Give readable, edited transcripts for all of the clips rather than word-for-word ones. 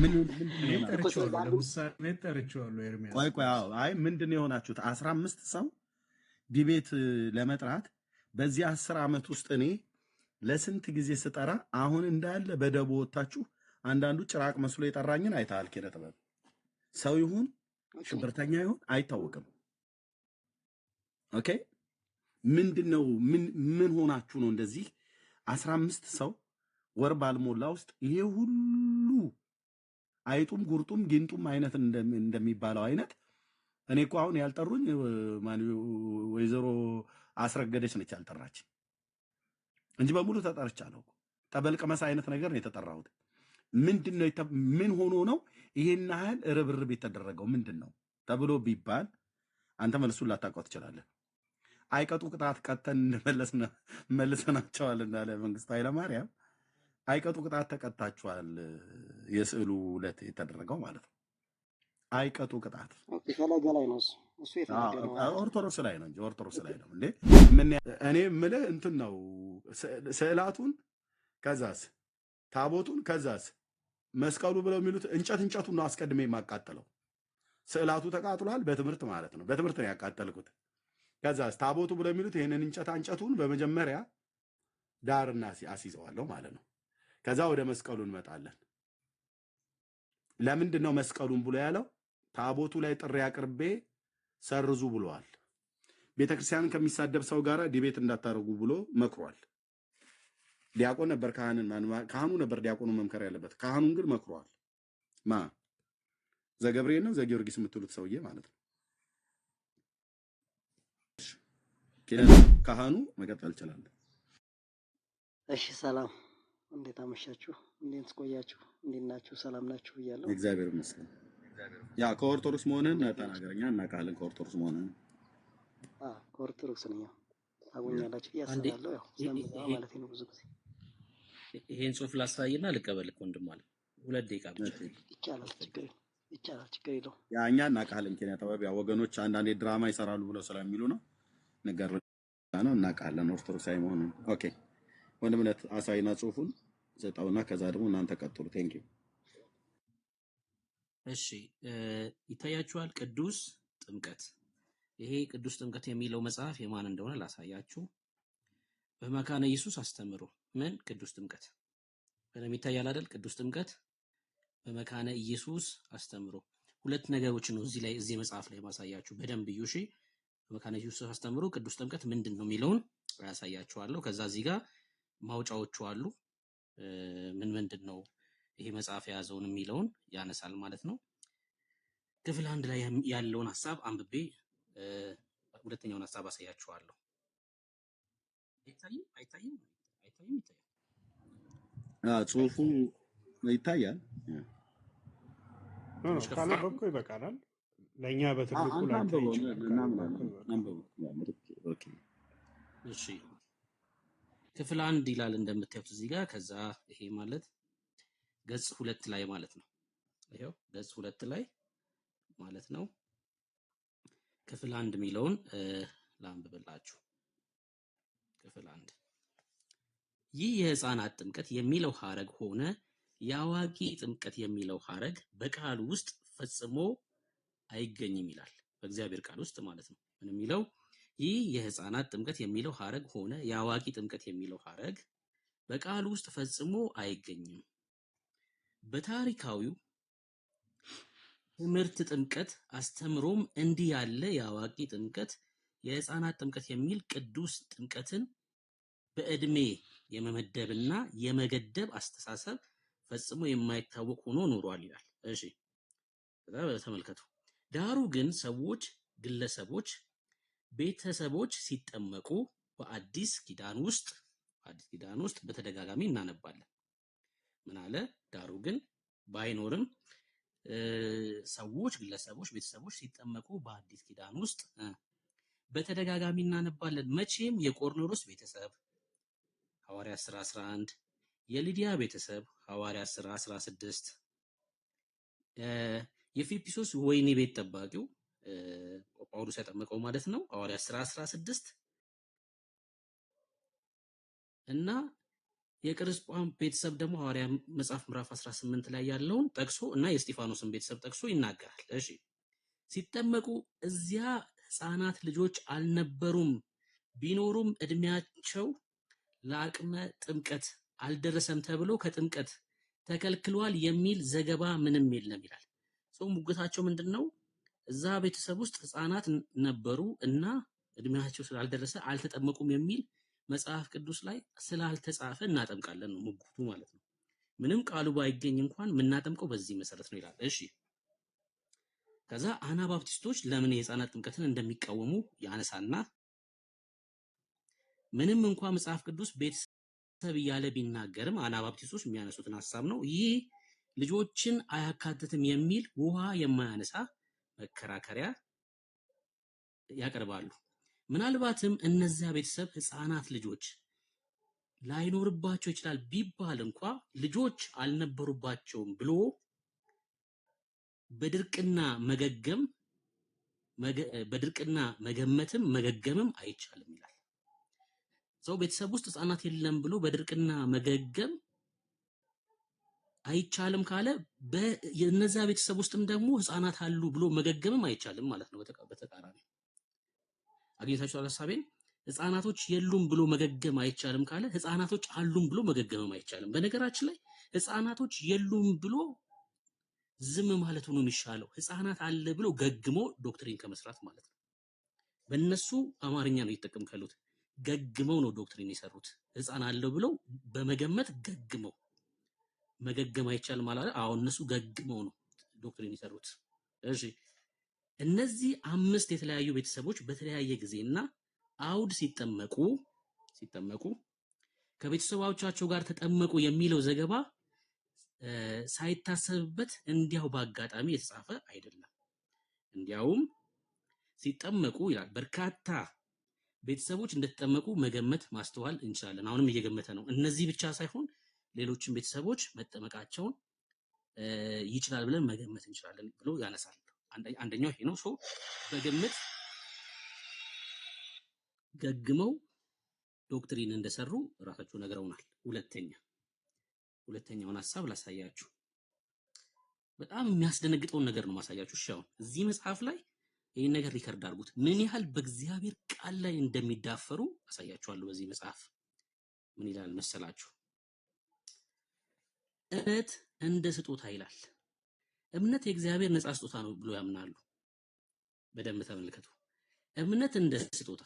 ምንድነው የሆናችሁት? ለምሳሌ ጠርቼዋለሁ ኤርሚያስ። ቆይ አይ ምንድነው የሆናችሁት? 15 ሰው ዲቤት ለመጥራት በዚህ 10 ዓመት ውስጥ እኔ ለስንት ጊዜ ስጠራ አሁን እንዳለ በደቦ ወጣችሁ አንዳንዱ ጭራቅ መስሎ የጠራኝን አይተሃል። ኪነ ጥበብ ሰው ይሁን ሽብርተኛ ይሁን አይታወቅም። ኦኬ ምንድነው ምን ሆናችሁ ነው እንደዚህ 15 ሰው ወር ባልሞላ ውስጥ ይሄ ሁሉ አይጡም ጉርጡም ጊንጡም አይነት እንደሚባለው አይነት እኔ እኮ አሁን ያልጠሩኝ ወይዘሮ አስረገደች ነች ያልጠራች እንጂ በሙሉ ተጠርቻለሁ። ጠበል ቀመስ አይነት ነገር ነው የተጠራሁት። ምንድነው ምን ሆኖ ነው ይሄን ያህል ርብርብ የተደረገው ምንድነው ተብሎ ቢባል አንተ መልሱን ላታውቀው ትችላለህ። አይቀጡ ቅጣት ቀጠን መልሰናቸዋል እንዳለ መንግስቱ ኃይለማርያም አይቀጡ ቅጣት ተቀጣችኋል። የስዕሉ ዕለት የተደረገው ማለት ነው። አይቀጡ ቅጣት ፈለገ ላይ ነው እሱ የተናገረው ኦርቶዶክስ ላይ ነው እንጂ ኦርቶዶክስ ላይ ነው እንዴ? እኔ የምልህ እንትን ነው ስዕላቱን ከዛስ ታቦቱን ከዛስ መስቀሉ ብለው የሚሉት እንጨቱን ነው አስቀድሜ የማቃጠለው። ስዕላቱ ተቃጥሏል በትምህርት ማለት ነው። በትምህርት ነው ያቃጠልኩት። ከዛስ ታቦቱ ብለው የሚሉት ይሄንን እንጨቱን በመጀመሪያ ዳርና አስይዘዋለሁ ማለት ነው። ከዛ ወደ መስቀሉ እንመጣለን። ለምንድን ነው መስቀሉን ብሎ ያለው? ታቦቱ ላይ ጥሪ አቅርቤ ሰርዙ ብለዋል። ቤተክርስቲያንን ከሚሳደብ ሰው ጋር ዲቤት እንዳታረጉ ብሎ መክሯል። ዲያቆን ነበር ካህኑ ነበር ዲያቆኑ መምከር ያለበት። ካህኑን ግን መክሯል። ዘገብርኤል ነው ዘጊዮርጊስ የምትሉት ሰውዬ ማለት ነው። ካህኑ መቀጠል ይችላል። እሺ ሰላም፣ እንዴት አመሻችሁ? እንዴት ቆያችሁ? እንዴት ናችሁ? ሰላም ናችሁ ብያለሁ። እግዚአብሔር ይመስገን። ያ ከኦርቶዶክስ መሆንን ተናገረኛ እናውቃለን። ከኦርቶዶክስ መሆንን ከኦርቶዶክስ ነኝ። ታውኛላችሁ ያስባለሁ ያው ስለምታ ማለት ነው። ብዙ ጊዜ ይሄን ጽሁፍ ላሳይና ልቀበልክ ወንድም ማለት 2 ደቂቃ ብቻ ይቻላል። ችግር የለውም። ያ እኛ እናውቃለን። ኬንያ ተባቢያ ወገኖች አንዳንዴ ድራማ ይሰራሉ ብለው ስለሚሉ ነው ነገር ነው እናውቃለን ኦርቶዶክሳዊ መሆኑን። ኦኬ ወንድምነት አሳይና ጽሁፉን ዘጣውና ከዛ ደግሞ እናንተ ቀጥሉ። ቴንክ ዩ። እሺ ይታያችኋል። ቅዱስ ጥምቀት። ይሄ ቅዱስ ጥምቀት የሚለው መጽሐፍ የማን እንደሆነ ላሳያችሁ። በመካነ ኢየሱስ አስተምሮ ምን ቅዱስ ጥምቀት በደም ይታያል አይደል? ቅዱስ ጥምቀት በመካነ ኢየሱስ አስተምሮ 2 ነገሮች ነው እዚህ መጽሐፍ ላይ ማሳያችሁ። በደንብ እዩ እሺ። በመካነ ኢየሱስ አስተምሮ ቅዱስ ጥምቀት ምንድነው የሚለውን ያሳያችኋለሁ። ከዛ እዚህ ጋር ማውጫዎቹ አሉ። ምንድነው ይሄ መጽሐፍ የያዘውን የሚለውን ያነሳል ማለት ነው። ክፍል 1 ላይ ያለውን ሐሳብ አንብቤ ሁለተኛውን ሐሳብ አሳያችኋለሁ። አይታይም? ጽሁፉ ይታያል። ካነበብኩ ይበቃናል። ለኛ በትልቁ ላይ እሺ ክፍል 1 ይላል እንደምታዩት እዚህ ጋር። ከዛ ይሄ ማለት ገጽ 2 ላይ ማለት ነው። ይሄው ገጽ 2 ላይ ማለት ነው። ክፍል 1 የሚለውን ላንብብላችሁ። ክፍል 1 ይህ የሕፃናት ጥምቀት የሚለው ሐረግ ሆነ የአዋቂ ጥምቀት የሚለው ሐረግ በቃሉ ውስጥ ፈጽሞ አይገኝም ይላል። በእግዚአብሔር ቃል ውስጥ ማለት ነው። ምን የሚለው? ይህ የሕፃናት ጥምቀት የሚለው ሐረግ ሆነ የአዋቂ ጥምቀት የሚለው ሐረግ በቃሉ ውስጥ ፈጽሞ አይገኝም። በታሪካዊው ትምህርት ጥምቀት አስተምሮም እንዲህ ያለ የአዋቂ ጥምቀት የሕፃናት ጥምቀት የሚል ቅዱስ ጥምቀትን በእድሜ የመመደብና የመገደብ አስተሳሰብ ፈጽሞ የማይታወቅ ሆኖ ኖሯል ይላል። እሺ ተመልከቱ። ዳሩ ግን ሰዎች፣ ግለሰቦች፣ ቤተሰቦች ሲጠመቁ በአዲስ ኪዳን ውስጥ በተደጋጋሚ እናነባለን። ምን አለ? ዳሩ ግን ባይኖርም ሰዎች፣ ግለሰቦች፣ ቤተሰቦች ሲጠመቁ በአዲስ ኪዳን ውስጥ በተደጋጋሚ እናነባለን። መቼም የቆርኔሎስ ቤተሰብ ሐዋርያት ሥራ 11፣ የሊዲያ ቤተሰብ ሐዋርያት ሥራ 16፣ የፊልጵስዩስ ወይኒ ቤት ጠባቂው ጳውሎስ ያጠመቀው ማለት ነው ሐዋርያት ሥራ 16 እና የቅርስጳን ቤተሰብ ደግሞ ሐዋርያ መጽሐፍ ምዕራፍ 18 ላይ ያለውን ጠቅሶ እና የእስጢፋኖስን ቤተሰብ ጠቅሶ ይናገራል። እሺ ሲጠመቁ እዚያ ህፃናት ልጆች አልነበሩም፣ ቢኖሩም እድሜያቸው ለአቅመ ጥምቀት አልደረሰም ተብሎ ከጥምቀት ተከልክሏል የሚል ዘገባ ምንም የለም ይላል። ሰው ሙግታቸው ምንድነው? እዛ ቤተሰብ ውስጥ ህፃናት ነበሩ እና እድሜያቸው ስላልደረሰ አልተጠመቁም የሚል መጽሐፍ ቅዱስ ላይ ስላልተጻፈ እናጠምቃለን ነው ሙግቱ ማለት ነው። ምንም ቃሉ ባይገኝ እንኳን የምናጠምቀው በዚህ መሰረት ነው ይላል። እሺ ከዛ አናባፕቲስቶች ለምን የህፃናት ጥምቀትን እንደሚቃወሙ ያነሳና ምንም እንኳን መጽሐፍ ቅዱስ ቤተሰብ እያለ ቢናገርም አናባፕቲስቶች የሚያነሱትን ሐሳብ ነው። ይህ ልጆችን አያካትትም የሚል ውሃ የማያነሳ መከራከሪያ ያቀርባሉ። ምናልባትም እነዚያ ቤተሰብ ህፃናት ልጆች ላይኖርባቸው ይችላል ቢባል እንኳ ልጆች አልነበሩባቸውም ብሎ በድርቅና መገመትም መገገምም አይቻልም ይላል። ሰው ቤተሰብ ውስጥ ህፃናት የለም ብሎ በድርቅና መገገም አይቻልም ካለ የነዛ ቤተሰብ ውስጥም ደግሞ ህፃናት አሉ ብሎ መገገምም አይቻልም ማለት ነው። በተቃራኒ አግኝታችኋል ሐሳቤን? ህፃናቶች የሉም ብሎ መገገም አይቻልም ካለ ህፃናቶች አሉም ብሎ መገገምም አይቻልም። በነገራችን ላይ ህፃናቶች የሉም ብሎ ዝም ማለቱ ነው የሚሻለው። ህፃናት አለ ብሎ ገግሞ ዶክትሪን ከመስራት ማለት ነው። በእነሱ አማርኛ ነው እየተጠቀምኩ ያሉት። ገግመው ነው ዶክትሪን የሰሩት። ህፃን አለው ብለው በመገመት ገግመው መገገም አይቻልም ማለት አዎ እነሱ ገግመው ነው ዶክትሪን የሰሩት። እሺ እነዚህ 5 የተለያዩ ቤተሰቦች በተለያየ ጊዜና አውድ ሲጠመቁ ከቤተሰቦቻቸው ጋር ተጠመቁ የሚለው ዘገባ ሳይታሰብበት እንዲያው በአጋጣሚ የተጻፈ አይደለም። እንዲያውም ሲጠመቁ ይላል በርካታ ቤተሰቦች እንደተጠመቁ መገመት ማስተዋል እንችላለን። አሁንም እየገመተ ነው። እነዚህ ብቻ ሳይሆን ሌሎችም ቤተሰቦች መጠመቃቸውን ይችላል ብለን መገመት እንችላለን ብሎ ያነሳል። አንደኛው ይሄ ነው። በግምት ገግመው ዶክትሪን እንደሰሩ ራሳቸው ነግረውናል። ሁለተኛውን ሐሳብ ላሳያችሁ። በጣም የሚያስደነግጠውን ነገር ነው ማሳያችሁ። እሺ አሁን እዚህ መጽሐፍ ላይ ይሄን ነገር ሪከርድ አድርጉት። ምን ያህል በእግዚአብሔር ቃል ላይ እንደሚዳፈሩ አሳያችኋለሁ። በዚህ መጽሐፍ ምን ይላል መሰላችሁ? እምነት እንደ ስጦታ ይላል። እምነት የእግዚአብሔር ነፃ ስጦታ ነው ብሎ ያምናሉ። በደንብ ተመልከቱ። እምነት እንደ ስጦታ።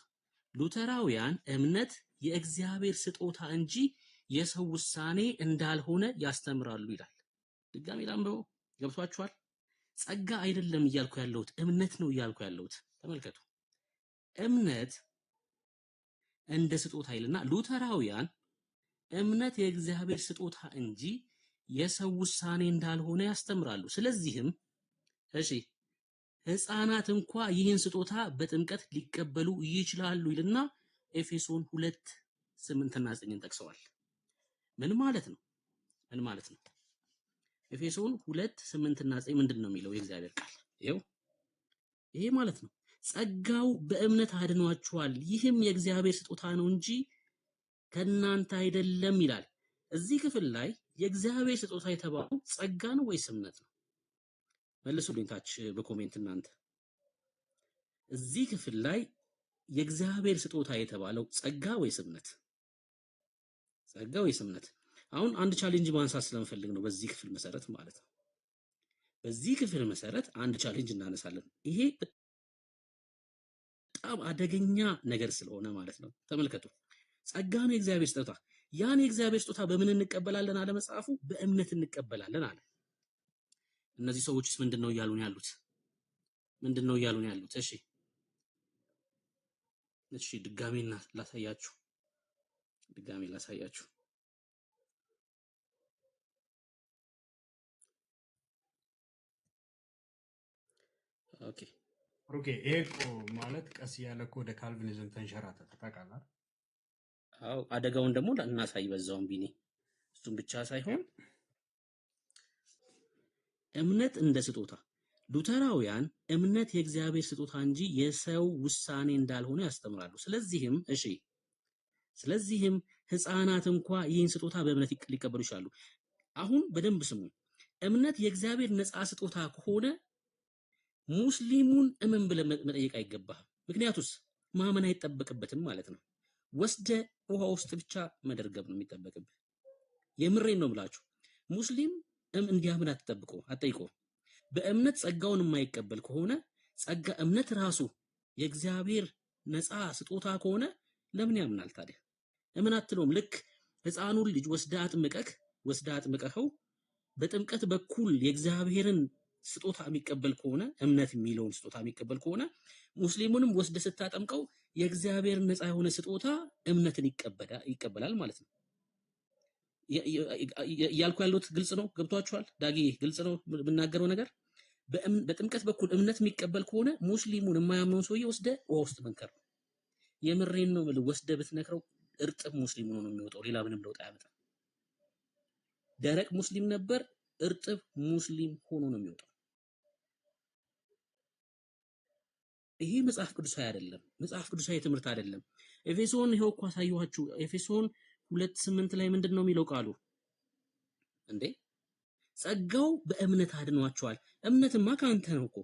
ሉተራውያን እምነት የእግዚአብሔር ስጦታ እንጂ የሰው ውሳኔ እንዳልሆነ ያስተምራሉ ይላል። ድጋሜ ላንብበው። ገብቷችኋል? ጸጋ አይደለም እያልኩ ያለሁት እምነት ነው እያልኩ ያለሁት። ተመልከቱ። እምነት እንደ ስጦታ ይልና ሉተራውያን እምነት የእግዚአብሔር ስጦታ እንጂ የሰው ውሳኔ እንዳልሆነ ያስተምራሉ። ስለዚህም እሺ ህፃናት እንኳ ይህን ስጦታ በጥምቀት ሊቀበሉ ይችላሉ ይልና ኤፌሶን 2:8 እና 9 ጠቅሰዋል። ምን ማለት ነው? ኤፌሶን 2:8 እና 9 ምንድን ነው የሚለው የእግዚአብሔር ቃል? ይሄ ማለት ነው ጸጋው በእምነት አድኗችኋል፣ ይህም የእግዚአብሔር ስጦታ ነው እንጂ ከእናንተ አይደለም ይላል። እዚህ ክፍል ላይ የእግዚአብሔር ስጦታ የተባለው ጸጋ ነው ወይስ እምነት ነው? መልሱልኝ ታች በኮሜንት እናንተ። እዚህ ክፍል ላይ የእግዚአብሔር ስጦታ የተባለው ጸጋ ወይስ እምነት? ጸጋ ወይስ እምነት? አሁን አንድ ቻሌንጅ ማንሳት ስለምፈልግ ነው በዚህ ክፍል መሰረት ማለት ነው። በዚህ ክፍል መሰረት አንድ ቻሌንጅ እናነሳለን። ይሄ በጣም አደገኛ ነገር ስለሆነ ማለት ነው። ተመልከቱ። ጸጋ ነው የእግዚአብሔር ስጦታ። ያን የእግዚአብሔር ስጦታ በምን እንቀበላለን አለ መጽሐፉ? በእምነት እንቀበላለን አለ። እነዚህ ሰዎችስ ምንድነው እያሉን ያሉት? እሺ ድጋሜ ላሳያችሁ። ኦኬ ይሄ እኮ ማለት ቀስ እያለ እኮ ወደ ካልቪኒዝም ተንሸራተተ ታውቃለህ? አዎ አደጋውን ደግሞ እናሳይ በዛውም ቢኒ። እሱም ብቻ ሳይሆን እምነት እንደ ስጦታ። ሉተራውያን እምነት የእግዚአብሔር ስጦታ እንጂ የሰው ውሳኔ እንዳልሆነ ያስተምራሉ። ስለዚህም ስለዚህም ሕፃናት እንኳ ይህን ስጦታ በእምነት ሊቀበሉ ይችላሉ። አሁን በደንብ ስሙ። እምነት የእግዚአብሔር ነፃ ስጦታ ከሆነ ሙስሊሙን እመን ብለህ መጠየቅ አይገባህም። ምክንያቱስ ማመን አይጠበቅበትም ማለት ነው። ወስደ ውሃ ውስጥ ብቻ መደርገብ ነው የሚጠበቅብህ። የምሬን ነው የምላችሁ። ሙስሊም እንዲያምን አትጠይቆ። በእምነት ጸጋውን የማይቀበል ከሆነ ጸጋ እምነት ራሱ የእግዚአብሔር ነፃ ስጦታ ከሆነ ለምን ያምናል ታዲያ? እምን አትለውም። ልክ ሕፃኑን ልጅ ወስደህ አጥምቀኸው በጥምቀት በኩል የእግዚአብሔርን ስጦታ የሚቀበል ከሆነ እምነት የሚለውን ስጦታ የሚቀበል ከሆነ ሙስሊሙንም ወስደህ ስታጠምቀው የእግዚአብሔር ነፃ የሆነ ስጦታ እምነትን ይቀበላል ማለት ነው። ያልኩ ያሉት ግልጽ ነው? ገብቷችኋል? ዳጊ ግልጽ ነው የምናገረው ነገር? በጥምቀት በኩል እምነት የሚቀበል ከሆነ ሙስሊሙን የማያምነውን ሰውዬ ወስደህ ውሃ ውስጥ መንከር ነው። የምሬን ነው የምልህ። ወስደህ ብትነክረው እርጥብ ሙስሊም ሆኖ ነው የሚወጣው። ሌላ ምንም ለውጥ አያመጣም። ደረቅ ሙስሊም ነበር፣ እርጥብ ሙስሊም ሆኖ ነው የሚወጣው። ይሄ መጽሐፍ ቅዱሳዊ አይደለም። መጽሐፍ ቅዱሳዊ ትምህርት አይደለም። ኤፌሶን ይሄው እኮ አሳየኋችሁ። ኤፌሶን 2:8 ላይ ምንድነው የሚለው ቃሉ? እንዴ ጸጋው በእምነት አድኗቸዋል። እምነትማ ካንተ ነው እኮ።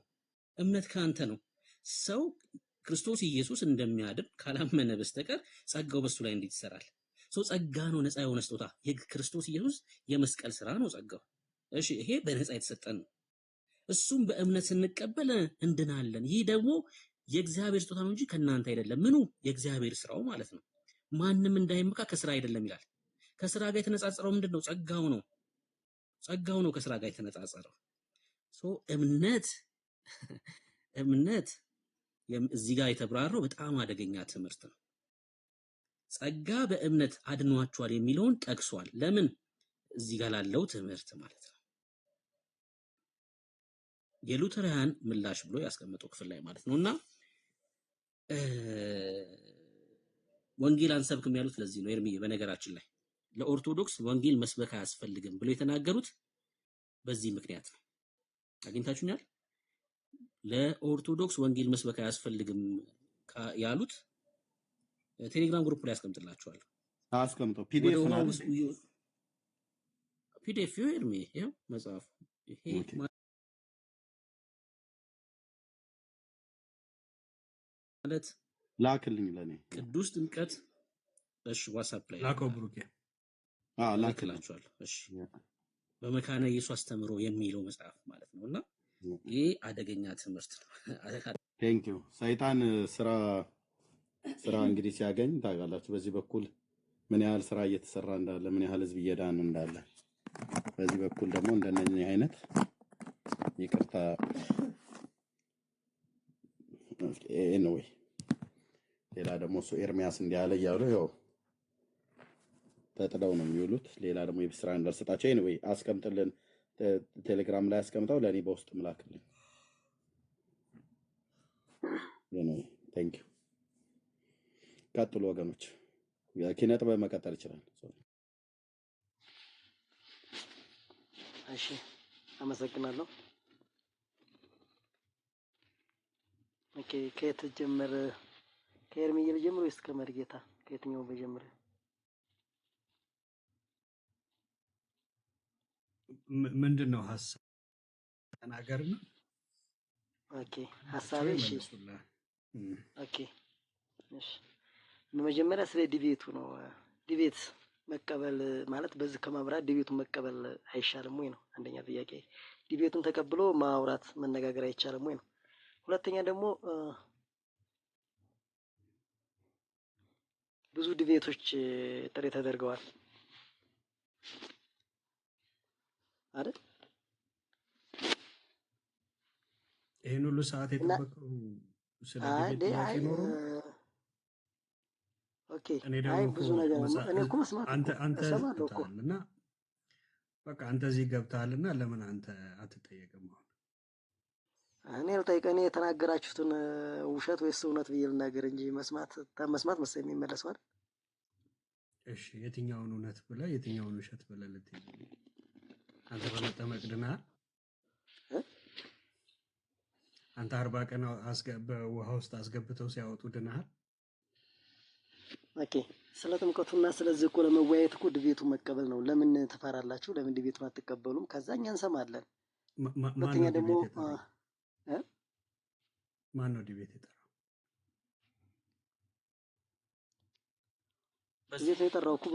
እምነት ካንተ ነው። ሰው ክርስቶስ ኢየሱስ እንደሚያድን ካላመነ በስተቀር ጸጋው በሱ ላይ እንዴት ይሰራል? ሰው ጸጋ ነው፣ ነፃ የሆነ ስጦታ። የክርስቶስ ኢየሱስ የመስቀል ስራ ነው ጸጋው። እሺ ይሄ በነፃ የተሰጠን ነው። እሱም በእምነት ስንቀበል እንድናለን። ይህ ደግሞ የእግዚአብሔር ስጦታ ነው እንጂ ከናንተ አይደለም። ምኑ የእግዚአብሔር ስራው ማለት ነው። ማንም እንዳይመካ ከስራ አይደለም ይላል። ከስራ ጋር የተነጻጸረው ምንድነው? ጸጋው ነው። ጸጋው ነው ከስራ ጋር የተነጻጸረው። እምነት እዚህ ጋር የተብራራው በጣም አደገኛ ትምህርት ነው። ጸጋ በእምነት አድኗቸዋል የሚለውን ጠቅሷል። ለምን? እዚህ ጋር ላለው ትምህርት ማለት ነው። የሉተራውያን ምላሽ ብሎ ያስቀመጠው ክፍል ላይ ማለት ነውና ወንጌል አንሰብክም ያሉት ለዚህ ነው። ኤርሚ በነገራችን ላይ ለኦርቶዶክስ ወንጌል መስበክ አያስፈልግም ብሎ የተናገሩት በዚህ ምክንያት ነው። አግኝታችሁኛል? ለኦርቶዶክስ ወንጌል መስበክ አያስፈልግም ያሉት ቴሌግራም ግሩፕ ላይ አስቀምጥላችኋለሁ። አስቀምጠው ፒዲኤፍ ነው። ፒዲኤፍ ኤርሚ ይሄው መጽሐፍ ይሄ ማለት ላክልኝ ለኔ ቅዱስ ጥምቀት። እሺ ዋትስአፕ ላይ ላከው ብሩኬ። ላክላችኋለሁ። እሺ በመካነ ኢየሱስ አስተምሮ የሚለው መጽሐፍ ማለት ነውና ይሄ አደገኛ ትምህርት ነው። ቴንክ ዩ። ሰይጣን ስራ እንግዲህ ሲያገኝ ታውቃላችሁ፣ በዚህ በኩል ምን ያህል ስራ እየተሰራ እንዳለ፣ ምን ያህል ህዝብ እየዳነ እንዳለ፣ በዚህ በኩል ደግሞ እንደነኚህ አይነት ይቅርታ ኤኒዌይ ሌላ ደግሞ እሱ ኤርሚያስ እንዲያለ እያሉ ያው ተጥለው ነው የሚውሉት። ሌላ ደግሞ የብስራ እንደርሰጣቸው ኤኒዌይ አስቀምጥልን፣ ቴሌግራም ላይ አስቀምጠው ለኔ በውስጥ ምላክልኝ። ኤኒዌይ ቴንክ ዩ። ቀጥሉ ወገኖች። ኪነ ጥበብ መቀጠል ይችላል። እሺ አመሰግናለሁ። ኦኬ ከየት ጀመረ? ከኤርሚዬ ልጀምር ወይስ ከመርጌታ? ከየትኛው በጀመረ? ምንድነው ሐሳብ ተናገርና። ኦኬ ሐሳቤ እሺ ኦኬ እሺ በመጀመሪያ ስለ ዲቤቱ ነው። ዲቤት መቀበል ማለት በዚህ ከማብራት ዲቤቱን መቀበል አይሻልም ወይ ነው አንደኛ ጥያቄ። ዲቤቱን ተቀብሎ ማውራት መነጋገር አይቻልም ወይ ነው። ሁለተኛ ደግሞ ብዙ ዲቤቶች ጥሪ ተደርገዋል አይደል? ይሄን ሁሉ ሰዓት የጠበቀው ስለ ዲቤት ጥያቄ ኖሮ ኦኬ አይ ብዙ ነገር እኔ እኮ መስማት አንተ እና በቃ አንተ እዚህ ገብተሃልና ለምን አንተ አትጠየቅም? እኔ ልጠይቅ። እኔ የተናገራችሁትን ውሸት ወይስ እውነት ብዬ ልናገር እንጂ መስማት መሰለኝ የሚመለሰው አይደል? እሺ የትኛውን እውነት ብለህ የትኛውን ውሸት ብለህ ልትይዝ? አንተ በመጠመቅ ድነሃል? አንተ 40 ቀን በውሃ ውስጥ አስገብተው ሲያወጡ ድነሃል? ኦኬ ስለ ጥምቀቱና ስለዚህ እኮ ለመወያየት እኮ ዲቤቱን መቀበል ነው። ለምን ትፈራላችሁ? ለምን ዲቤቱን አትቀበሉም? ከዛ እኛ እንሰማለን። ማን ሁለተኛ ነው ደግሞ ዲቤት የጠራው? ማን ነው ዲቤት የጠራው? ዲቤት የጠራው እኮ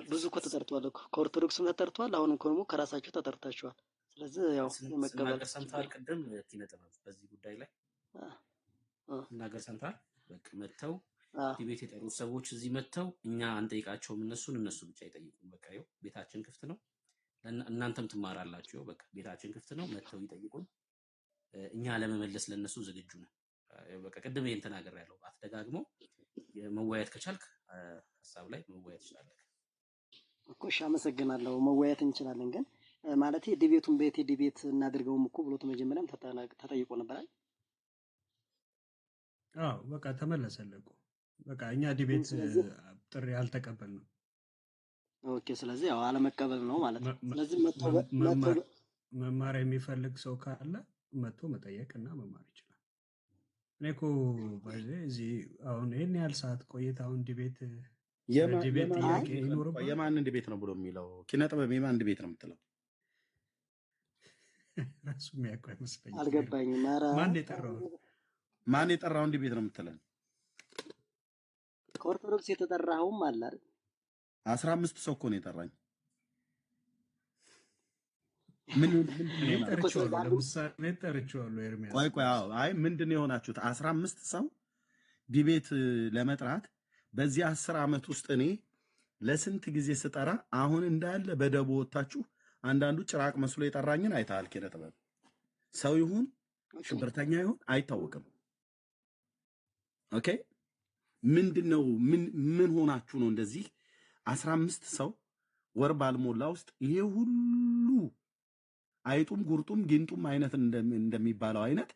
ብዙ እኮ ተጠርቷል እኮ ከኦርቶዶክስም ተጠርቷል። አሁን እኮ ደግሞ ከራሳችሁ ተጠርታችኋል። ስለዚህ ያው የመቀበል ስናገር ሰምተሃል? ቅድም ኪነ ጥበብ በዚህ ጉዳይ ላይ ስናገር ሰምተሃል? በቃ መጥተው ዲቤት የጠሩት ሰዎች እዚህ መጥተው እኛ አንጠይቃቸውም፣ እነሱ ብቻ ይጠይቁን። በቃ ይኸው ቤታችን ክፍት ነው፣ እናንተም ትማራላችሁ። በቃ ቤታችን ክፍት ነው፣ መጥተው ይጠይቁን። እኛ ለመመለስ ለነሱ ዝግጁ ነን። በቃ ቅድም ይሄን ተናግሬያለሁ። አትደጋግመው። መወያየት ከቻልክ ሀሳብ ላይ መወያየት ትችላለህ እኮ። እሺ አመሰግናለሁ። መወያየት እንችላለን፣ ግን ማለት ዲቤቱን ዲቤት እናድርገውም እኮ ብሎ መጀመሪያም ተጠይቆ ነበር አይደል? አዎ በቃ ተመለሰልህ እኮ። በቃ እኛ ዲቤት ጥሪ አልተቀበልንም። ኦኬ ስለዚህ ያው አለመቀበል ነው ማለት ነው። ስለዚህ መማር የሚፈልግ ሰው ካለ መጥቶ መጠየቅ እና መማር ይችላል። እኔ እኮ እዚህ አሁን ይሄን ያህል ሰዓት ቆይታ አሁን ዲቤት ጥያቄ ይኖርብሃል። የማንን ዲቤት ነው ብሎ የሚለው ኪነ ጥበብ የማን ዲቤት ነው የምትለው? ራሱ የሚያውቀው አይመስለኝም። አልገባኝም። ማን የጠራውን ዲቤት ነው የምትለን? ከኦርቶዶክስ የተጠራኸውም አለ አይደል? 15 ሰው እኮ ነው የጠራኝ። ጠርቼዋለሁ ኤርሚያስ። ቆይ አይ ምንድን ነው የሆናችሁት? 15 ሰው ዲቤት ለመጥራት በዚህ 10 ዓመት ውስጥ እኔ ለስንት ጊዜ ስጠራ አሁን እንዳለ በደቦ ወጣችሁ። አንዳንዱ ጭራቅ መስሎ የጠራኝን አይተሃል። ኪነ ጥበብ ሰው ይሁን ሽብርተኛ ይሁን አይታወቅም። ኦኬ ምንድነው? ምን ሆናችሁ ነው እንደዚህ 15 ሰው ወር ባልሞላ ውስጥ ይሄ ሁሉ አይጡም ጉርጡም ጊንጡም አይነት እንደሚባለው አይነት?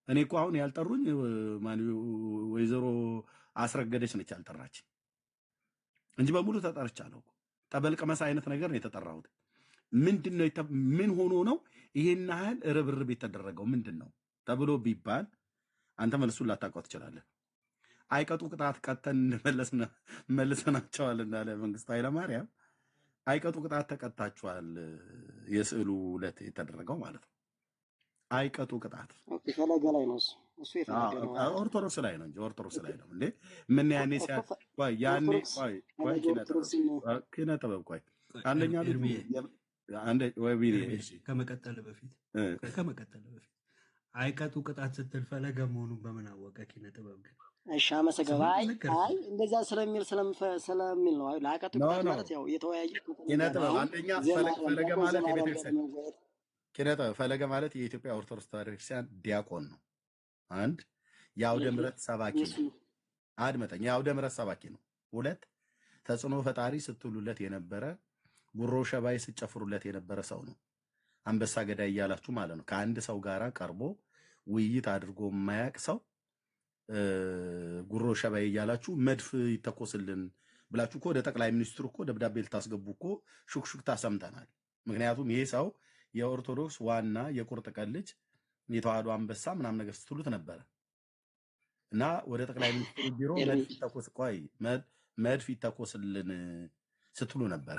እኔ እኮ አሁን ያልጠሩኝ ወይዘሮ አስረገደች ነች ያልጠራች እንጂ በሙሉ ተጠርቻለሁ። ጠበልቀመስ አይነት ነገር ነው የተጠራሁት። ምንድነው? ምን ሆኖ ነው ይሄን ያህል ርብርብ የተደረገው? ምንድነው ተብሎ ቢባል አንተ መልሱን ላታውቀው ትችላለህ። አይቀጡ ቅጣት ቀተን መልሰናቸዋል እንዳለ መንግስቱ ኃይለማርያም አይቀጡ ቅጣት ተቀጣችኋል። የስዕሉ ዕለት የተደረገው ማለት ነው። አይቀጡ ቅጣት ፈለገ ላይ ነው እሱ የተደረገው ኦርቶዶክስ ላይ ነው እንጂ ኦርቶዶክስ ላይ ነው እንዴ? ምን ያኔ ኪነ ጥበብ ቆይ አንደኛ ከመቀጠል በፊት አይቀጡ ቅጣት ስትል ፈለገ መሆኑን በምን አወቀ ኪነ ጥበብ ግን? እሺ አመሰግናለሁ። አይ እንደዛ ስለሚል ነው። አይ ላቀጡ ቅጣት ማለት ያው የተወያየ ኪነ ጥበብ አንደኛ ፈለገ ማለት የቤተክርስቲያን ኪነ ጥበብ ፈለገ ማለት የኢትዮጵያ ኦርቶዶክስ ተዋሕዶ ቤተክርስቲያን ዲያቆን ነው። አንድ የአውደ ምሕረት ሰባኪ ነው። አድመጠኝ የአውደ ምሕረት ሰባኪ ነው። ሁለት ተጽዕኖ ፈጣሪ ስትሉለት የነበረ ጉሮ ሸባይ ስጨፍሩለት የነበረ ሰው ነው። አንበሳ ገዳይ እያላችሁ ማለት ነው። ከአንድ ሰው ጋራ ቀርቦ ውይይት አድርጎ የማያቅ ሰው ጉሮ ሸባይ እያላችሁ መድፍ ይተኮስልን ብላችሁ እኮ ወደ ጠቅላይ ሚኒስትሩ እኮ ደብዳቤ ልታስገቡ እኮ ሹክሹክታ ሰምተናል። ምክንያቱም ይሄ ሰው የኦርቶዶክስ ዋና የቁርጥ ቀን ልጅ የተዋሕዶ አንበሳ ምናምን ነገር ስትሉት ነበረ እና ወደ ጠቅላይ ሚኒስትሩ ቢሮ መድፍ ይተኮስልን ስትሉ ነበረ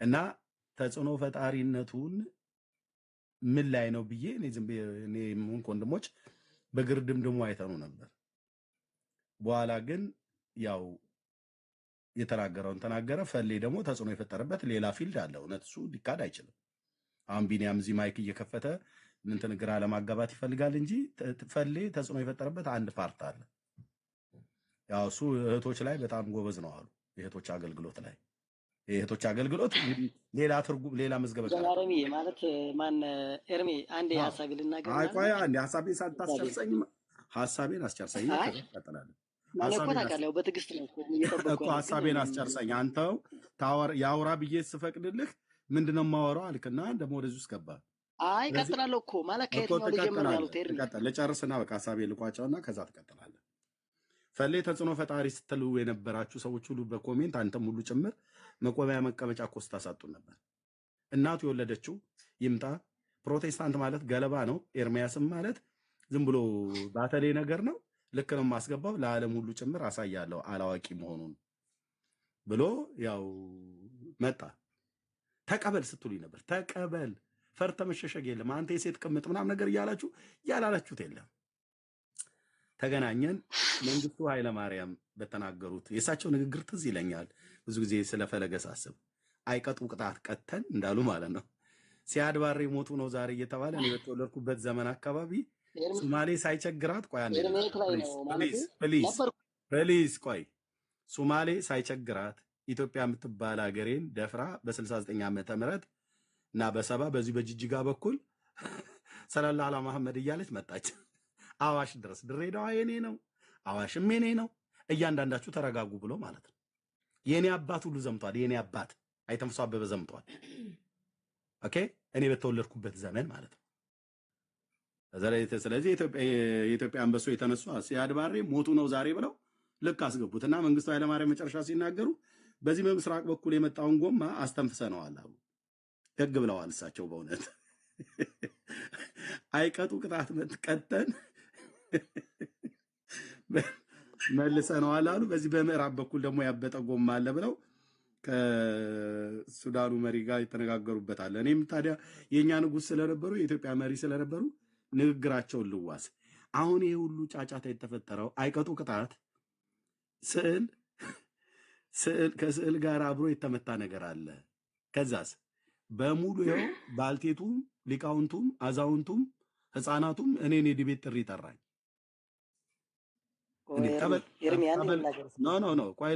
እና ተጽዕኖ ፈጣሪነቱን ምን ላይ ነው ብዬ እኔ ምን ወንድሞች በግርድምድሙ አይተኑ ነበር። በኋላ ግን ያው የተናገረውን ተናገረ። ፈሌ ደግሞ ተጽዕኖ የፈጠረበት ሌላ ፊልድ አለ። እውነት እሱ ሊካድ አይችልም። አሁን ቢኒያም እዚህ ማይክ እየከፈተ እንትን ግራ ለማጋባት ይፈልጋል እንጂ ፈሌ ተጽዕኖ የፈጠረበት አንድ ፓርት አለ። ያው እሱ እህቶች ላይ በጣም ጎበዝ ነው አሉ። የእህቶች አገልግሎት ላይ የእህቶች አገልግሎት ሌላ ትርጉም ሌላ መዝገበ ቃል ማለት ማን ኤርሚ አንዴ ሐሳቤ ልናገር። አይ ቆይ አንዴ ሐሳቤን ሳታስጨርሰኝ ሐሳቤን አስጨርሰኝ ተቀጥላለህ። ሐሳቤን በትዕግስት ነው እኮ ሐሳቤን አስጨርሰኝ። አንተው ያውራ ብዬ ስፈቅድልህ ምንድነው የማወራው አልክና ደግሞ ወደዚህ ውስጥ ገባ። አይ ቀጥላለሁ እኮ ማለት ከየትኛው ልጀምር ያሉት ኤርሚ ቀጥል። ልጨርስና በቃ ሐሳቤን ልቋጨውና ከዛ ትቀጥላለህ። ፈሌ ተጽዕኖ ፈጣሪ ስትሉ የነበራችሁ ሰዎች ሁሉ በኮሜንት አንተም ሁሉ ጭምር መቆሚያ መቀመጫ እኮ ስታሳጡን ነበር። እናቱ የወለደችው ይምጣ። ፕሮቴስታንት ማለት ገለባ ነው። ኤርሚያስም ማለት ዝም ብሎ ባተሌ ነገር ነው። ልክ ነው የማስገባው፣ ለዓለም ሁሉ ጭምር አሳያለሁ አላዋቂ መሆኑን ብሎ ያው መጣ። ተቀበል ስትሉኝ ነበር። ተቀበል፣ ፈርተ መሸሸግ የለም አንተ የሴት ቅምጥ ምናምን ነገር እያላችሁ ያላላችሁት የለም። ተገናኘን። መንግስቱ ኃይለማርያም በተናገሩት የእሳቸው ንግግር ትዝ ይለኛል ብዙ ጊዜ ስለ ፈለገ ሳስብ። አይቀጡ ቅጣት ቀተን እንዳሉ ማለት ነው። ሲያድ ባሬ ሞቱ ነው ዛሬ እየተባለ እኔ በተወለድኩበት ዘመን አካባቢ ሶማሌ ሳይቸግራት ቆይ አንዴ ፕሊዝ ቆይ ሶማሌ ሳይቸግራት ኢትዮጵያ የምትባል ሀገሬን ደፍራ በ69 ዓመተ ምህረት እና በሰባ በዚህ በጅጅጋ በኩል ሰለላሁ ዐላ መሐመድ እያለች መጣች። አዋሽ ድረስ ድሬዳዋ የኔ ነው፣ አዋሽም የኔ ነው፣ እያንዳንዳችሁ ተረጋጉ ብሎ ማለት ነው። የኔ አባት ሁሉ ዘምቷል። የኔ አባት አይተንፍሶ አበበ ዘምቷል። ኦኬ እኔ በተወለድኩበት ዘመን ማለት ነው። ስለዚህ የኢትዮጵያ አንበሶ የተነሱ ሲያድ ባሬ ሞቱ ነው ዛሬ ብለው ልክ አስገቡትና መንግስቱ ኃይለማርያም መጨረሻ ሲናገሩ በዚህ በምስራቅ በኩል የመጣውን ጎማ አስተንፍሰነዋል አሉ። ደግ ብለዋል እሳቸው በእውነት አይቀጡ ቅጣት ቀጠን መልሰነዋል አሉ። በዚህ በምዕራብ በኩል ደግሞ ያበጠ ጎማ አለ ብለው ከሱዳኑ መሪ ጋር የተነጋገሩበታል። እኔም ታዲያ የኛ ንጉስ ስለነበሩ የኢትዮጵያ መሪ ስለነበሩ ንግግራቸውን ልዋስ። አሁን ይሄ ሁሉ ጫጫታ የተፈጠረው አይቀጡ ቅጣት ከስዕል ጋር አብሮ የተመታ ነገር አለ። ከዛስ በሙሉ ይኸው ባልቴቱም ሊቃውንቱም አዛውንቱም ህፃናቱም እኔን የዲቤት ጥሪ ጠራኝ። ኖ ቆይ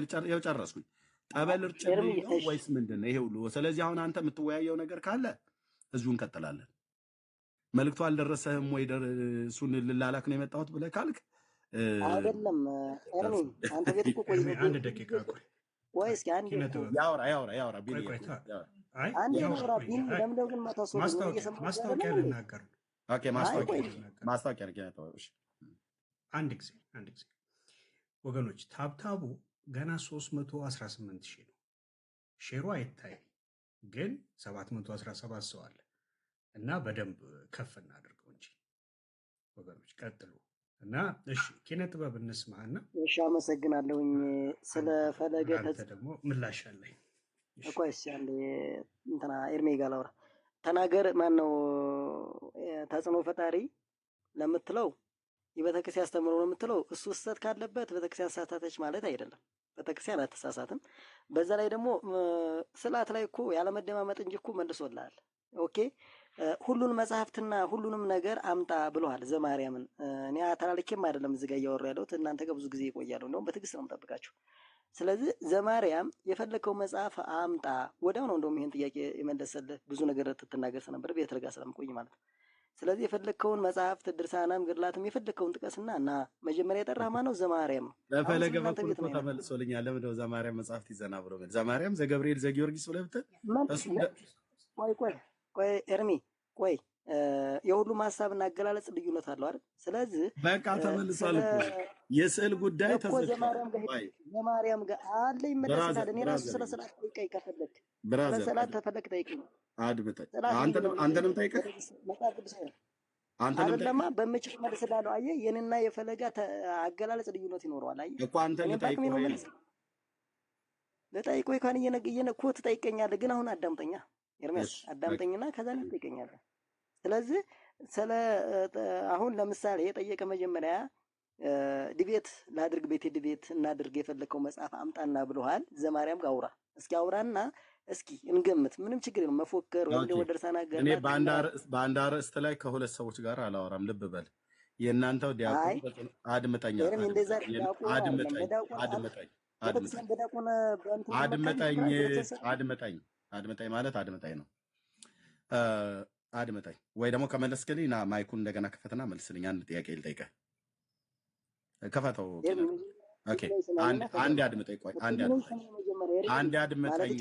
ጨረስኩኝ። ጠበል እርጭልኝ ነው ወይስ ምንድን ነው ይሄ ሁሉ? ስለዚህ አሁን አንተ የምትወያየው ነገር ካለ እዚሁ እንቀጥላለን። መልእክቱ አልደረሰህም ወይ እሱን ልላላክ ነው የመጣሁት ብለህ ካልክ አይደለም ኤርሚ አንተ ቤት እኮ ቆይ አንድ ደቂቃ ቆይ እስኪ አንድ ያውራ ቢል ለምደው ግን ማስታወቂያ ልናገር ነው። ኦኬ ማስታወቂያ ነው። አንድ ጊዜ ወገኖች ታብታቡ ገና 318,000 ነው። ሼሩ አይታይ ግን 717 ሰው አለ እና በደንብ ከፍ እናድርገው እንጂ ወገኖች ቀጥሉ። እና እሺ ኪነ ጥበብ እንስማና እሺ አመሰግናለሁኝ። ስለ ፈለገ ደግሞ ምላሽ አለኝ። እሺ አንዴ እንትና ኤርሜ ጋር ላውራ። ተናገር ማን ነው ተጽዕኖ ፈጣሪ ለምትለው የቤተክርስቲያን አስተምሮ ነው የምትለው እሱ ስህተት ካለበት ቤተክርስቲያን ሳሳተች ማለት አይደለም። ቤተክርስቲያን አትሳሳትም። በዛ ላይ ደግሞ ስላት ላይ እኮ ያለመደማመጥ እንጂ እኮ መልሶልሃል። ኦኬ ሁሉን መጽሐፍትና ሁሉንም ነገር አምጣ ብለዋል ዘማርያምን። እኔ አተላልኬም አይደለም እዚህ ጋር እያወራሁ ያለሁት እናንተ ጋር ብዙ ጊዜ ይቆያለሁ። እንደውም በትዕግስት ነው የምጠብቃችሁ። ስለዚህ ዘማርያም የፈለከው መጽሐፍ አምጣ ወዲያው ነው እንደውም ይሄን ጥያቄ የመለሰልህ። ብዙ ነገር ትናገር ስለነበር ቤት ረጋ ስለምቆይ ማለት ነው። ስለዚህ የፈለከውን መጽሐፍት ድርሳናም ግድላትም የፈለከውን ጥቀስና እና መጀመሪያ የጠራህ ማን ነው? ዘማርያም ነው። በፈለገ በኩል እኮ ተመልሶልኛል። ለምን ነው ዘማርያም መጽሐፍት ይዘና ብሎ ማለት ዘማርያም ዘገብርኤል ዘጊዮርጊስ ብለህ ብትል እሱ ቆይ ኤርሚ ቆይ የሁሉም ሀሳብና አገላለጽ ልዩነት አለው አይደል? ስለዚህ በቃ ተመልሷል እኮ የስዕል ጉዳይ ተዘግቷል። ዘማርያም ጋር አለ ይመለሳል። እኔ ራሱ ስለ ሰላት ጠይቀኝ ከፈለክ ስለ ሰላት ተፈለክ ጠይቀኝ። አድምጠኝ አንተንም ጠይቀህ አንተንም በምችል መልስላለሁ። አየህ የኔና የፈለጋ አገላለጽ ልዩነት ይኖረዋል። አየህ እኮ አንተን ጠይቀኝ ለጠይቆይ ካን እየነገየነ እኮ ትጠይቀኛለህ። ግን አሁን አዳምጠኛ ኤርሚያስ አዳምጠኝና ከዛ ነው ትጠይቀኛለህ። ስለዚህ ስለ አሁን ለምሳሌ የጠየቀ መጀመሪያ ዲቤት ላድርግ ቤት ዲቤት እናድርግ የፈለከው መጽሐፍ አምጣና ብለዋል። ዘማርያም ጋር አውራ እስኪ አውራና እስኪ እንገምት። ምንም ችግር የለም መፎከር ወይ ደግሞ ደርሳና ገና እኔ በአንድ አርዕስት ላይ ከሁለት ሰዎች ጋር አላወራም። ልብ በል የእናንተው ዲያቆን አድምጠኝ ማለት አድምጠኝ ነው። አድምጠኝ ወይ ደግሞ ከመለስክልኝ ና ማይኩን እንደገና ክፈትና መልስልኝ። አንድ ጥያቄ ልጠይቅህ። ከፈተው። ኦኬ አንድ አድምጠኝ። ቆይ አንድ አድምጠኝ።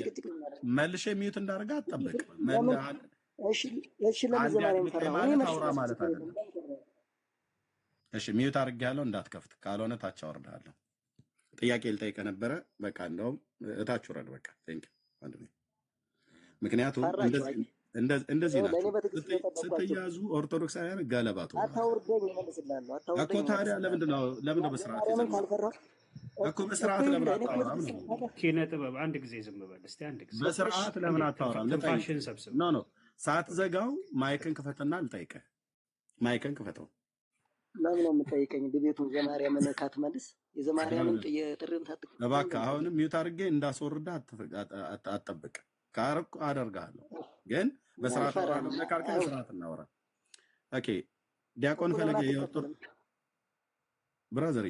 መልሼ ሚዩት እንዳደርጋ አትጠብቅ። እሺ ለዘማሪያም ማለት አውራ ማለት አይደለም። እሺ ሚዩት አድርጌያለሁ እንዳትከፍት፣ ካልሆነ ታች አወርድሃለሁ። ጥያቄ ልጠይቅህ ነበረ። በቃ እንደውም እታች ወረድ። በቃ ቴንክ ወንድሜ። ምክንያቱም እንደዚህ ለእኔ ናችሁ። በትዕግስት እየጠበኳቸው ስትያዙ ኦርቶዶክሳውያን ገለባ ትሆናላችሁ አታውርደኝ እመልስልሃለሁ። እኮ። አታውርደኝ ታዲያ እመልስልሃለሁ። ለምንድን ነው በስርዓት ማርያምን የዘመረው ካልፈራሁ እኮ? በስርዓት ለምን አታወራም ነው? ኪነ ጥበብ አንድ ጊዜ ዝም በል እስቲ፣ አንድ ጊዜ በስርዓት ለምን አታወራም? ትንፋሽን ሰብስብ። ኖ ሳትዘጋው ማይክን ክፈትና ልጠይቅህ። ማይክን ክፈተው። ለምን ነው የምጠይቀኝ? ቤቱን የማርያምን ካትመልስ የዘማርያምን የጥሪውን ታጥቅ እባክህ አሁንም ሚውት አድርጌ እንዳስወርዳ አትጠብቅ። ካረኩ አደርግሃለሁ፣ ግን በስርዓት አወራ ነው ካልከኝ በስርዓት እናወራ። ኦኬ ዲያቆን ፈለገ የወጡት ብራዘር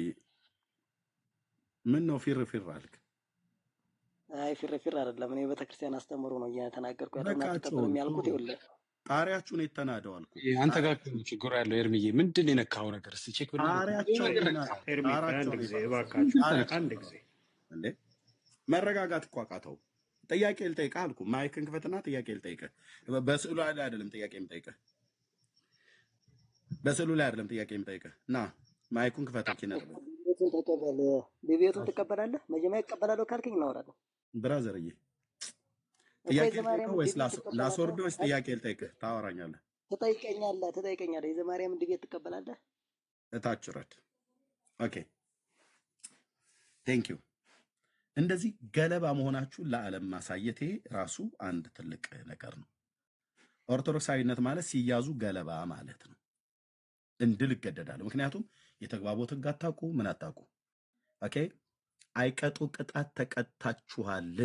ምን ነው ፊር አልክ? አይ ፊር አይደለም። እኔ ቤተክርስቲያን አስተምሮ ነው እየተናገርኩ ያለው እና ተቀበል የሚያልኩት ይኸውልህ ጣሪያችሁን የተናደው አልኩ። አንተ ጋር ችግሩ ያለው ኤርሚዬ ምንድን ነው የነካው ነገር? እስቲ ቼክ ብለህ አንድ ጊዜ እባካችሁ፣ አንድ ጊዜ እንዴ መረጋጋት እኮ አቃተው። ጥያቄ ልጠይቅህ አልኩ። ማይክን ክፈትና ጥያቄ ልጠይቅህ። በስዕሉ ላይ አይደለም ጥያቄ የምጠይቅህ፣ በስዕሉ ላይ አይደለም ጥያቄ የምጠይቅህ። ና ማይኩን ክፈተው። ኪነት ቤቱን ተቀበል። ቤቱን ትቀበላለህ? መጀመሪያ እቀበላለሁ ካልከኝ እናወራለን። ብራዘርዬ ጥያቄ ልጠይቅህ ወይስ ላስወርድ ወይስ ጥያቄ ልጠይቅህ? ታወራኛለህ፣ ትጠይቀኛለህ። የዘማርያምን ቤት ትቀበላለህ? እታች ረድ። ኦኬ ቴንክ ዩ። እንደዚህ ገለባ መሆናችሁን ለዓለም ማሳየቴ ራሱ አንድ ትልቅ ነገር ነው። ኦርቶዶክሳዊነት ማለት ሲያዙ ገለባ ማለት ነው እንድል እገደዳለሁ። ምክንያቱም የተግባቦት ሕግ አታውቁ፣ ምን አታውቁ። ኦኬ አይቀጡ ቅጣት ተቀጣችኋል።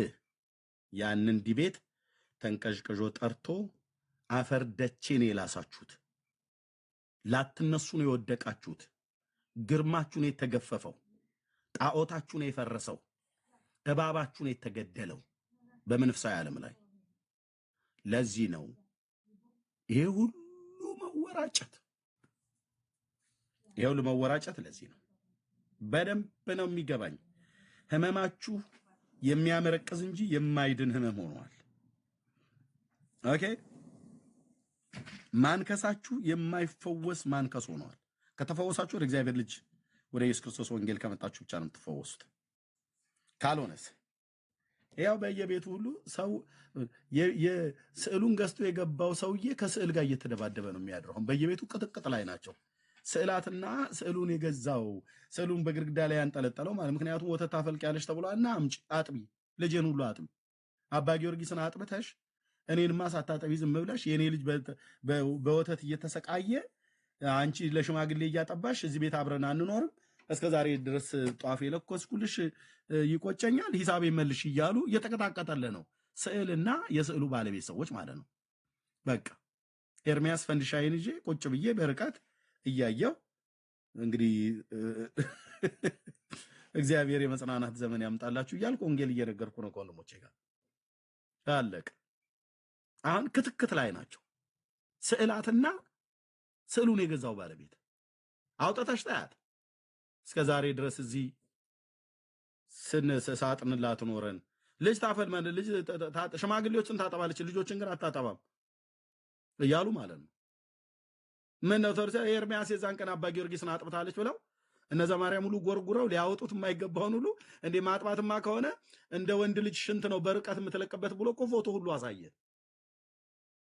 ያንን ዲቤት ተንቀዥቅዦ ጠርቶ አፈር ደቼን የላሳችሁት፣ ላትነሱ ነው የወደቃችሁት፣ ግርማችሁን የተገፈፈው፣ ጣዖታችሁን የፈረሰው፣ እባባችሁን የተገደለው በመንፈሳዊ ዓለም ላይ። ለዚህ ነው ይሄ ሁሉ መወራጨት፣ ይሄ ሁሉ መወራጨት። ለዚህ ነው በደንብ ነው የሚገባኝ። ህመማችሁ የሚያመረቅዝ እንጂ የማይድን ህመም ሆኗል። ኦኬ ማንከሳችሁ የማይፈወስ ማንከስ ሆኗል። ከተፈወሳችሁ ወደ እግዚአብሔር ልጅ ወደ ኢየሱስ ክርስቶስ ወንጌል ከመጣችሁ ብቻ ነው የምትፈወሱት። ካልሆነስ ያው በየቤቱ ሁሉ ሰው የስዕሉን ገዝቶ የገባው ሰውዬ ከስዕል ጋር እየተደባደበ ነው የሚያድረው። በየቤቱ ቅጥቅጥ ላይ ናቸው ስዕላትና ስዕሉን የገዛው ስዕሉን በግድግዳ ላይ ያንጠለጠለው ማለት። ምክንያቱም ወተት ታፈልቂያለሽ ተብሏልና አምጪ አጥቢ፣ ልጄን ሁሉ አጥቢ። አባ ጊዮርጊስን አጥብተሽ እኔንማ ሳታጠቢ ዝም ብለሽ የኔ ልጅ በወተት እየተሰቃየ አንቺ ለሽማግሌ እያጠባሽ እዚህ ቤት አብረን አንኖርም፣ እስከ ዛሬ ድረስ ጧፍ የለኮስኩልሽ ይቆጨኛል፣ ሂሳቤ መልሽ እያሉ እየተቀጣቀጠለ ነው ስዕልና የስዕሉ ባለቤት ሰዎች ማለት ነው። በቃ ኤርሚያስ ፈንድሻዬን ይዤ ቁጭ ብዬ በርቀት እያየው እንግዲህ እግዚአብሔር የመጽናናት ዘመን ያምጣላችሁ እያልኩ ወንጌል እየነገርኩ ነው ከወንድሞቼ ጋር። አለቅ አሁን ክትክት ላይ ናቸው ስዕላትና ስዕሉን የገዛው ባለቤት። አውጥተሽ ታያት እስከ ዛሬ ድረስ እዚህ ሳጥንላት ኖረን ልጅ ታፈልማል፣ ልጅ ሽማግሌዎችን ታጠባለች፣ ልጆችን ግን አታጠባም እያሉ ማለት ነው። ምን ነው ተርሰ ኤርሚያስ የዛን ቀን አባ ጊዮርጊስን አጥብታለች ብለው እነዛ ማርያም ሁሉ ጎርጉረው ሊያወጡት የማይገባውን ሁሉ እንዴ ማጥባትማ ከሆነ እንደ ወንድ ልጅ ሽንት ነው በርቀት የምትለቅበት ብሎ እኮ ፎቶ ሁሉ አሳየ።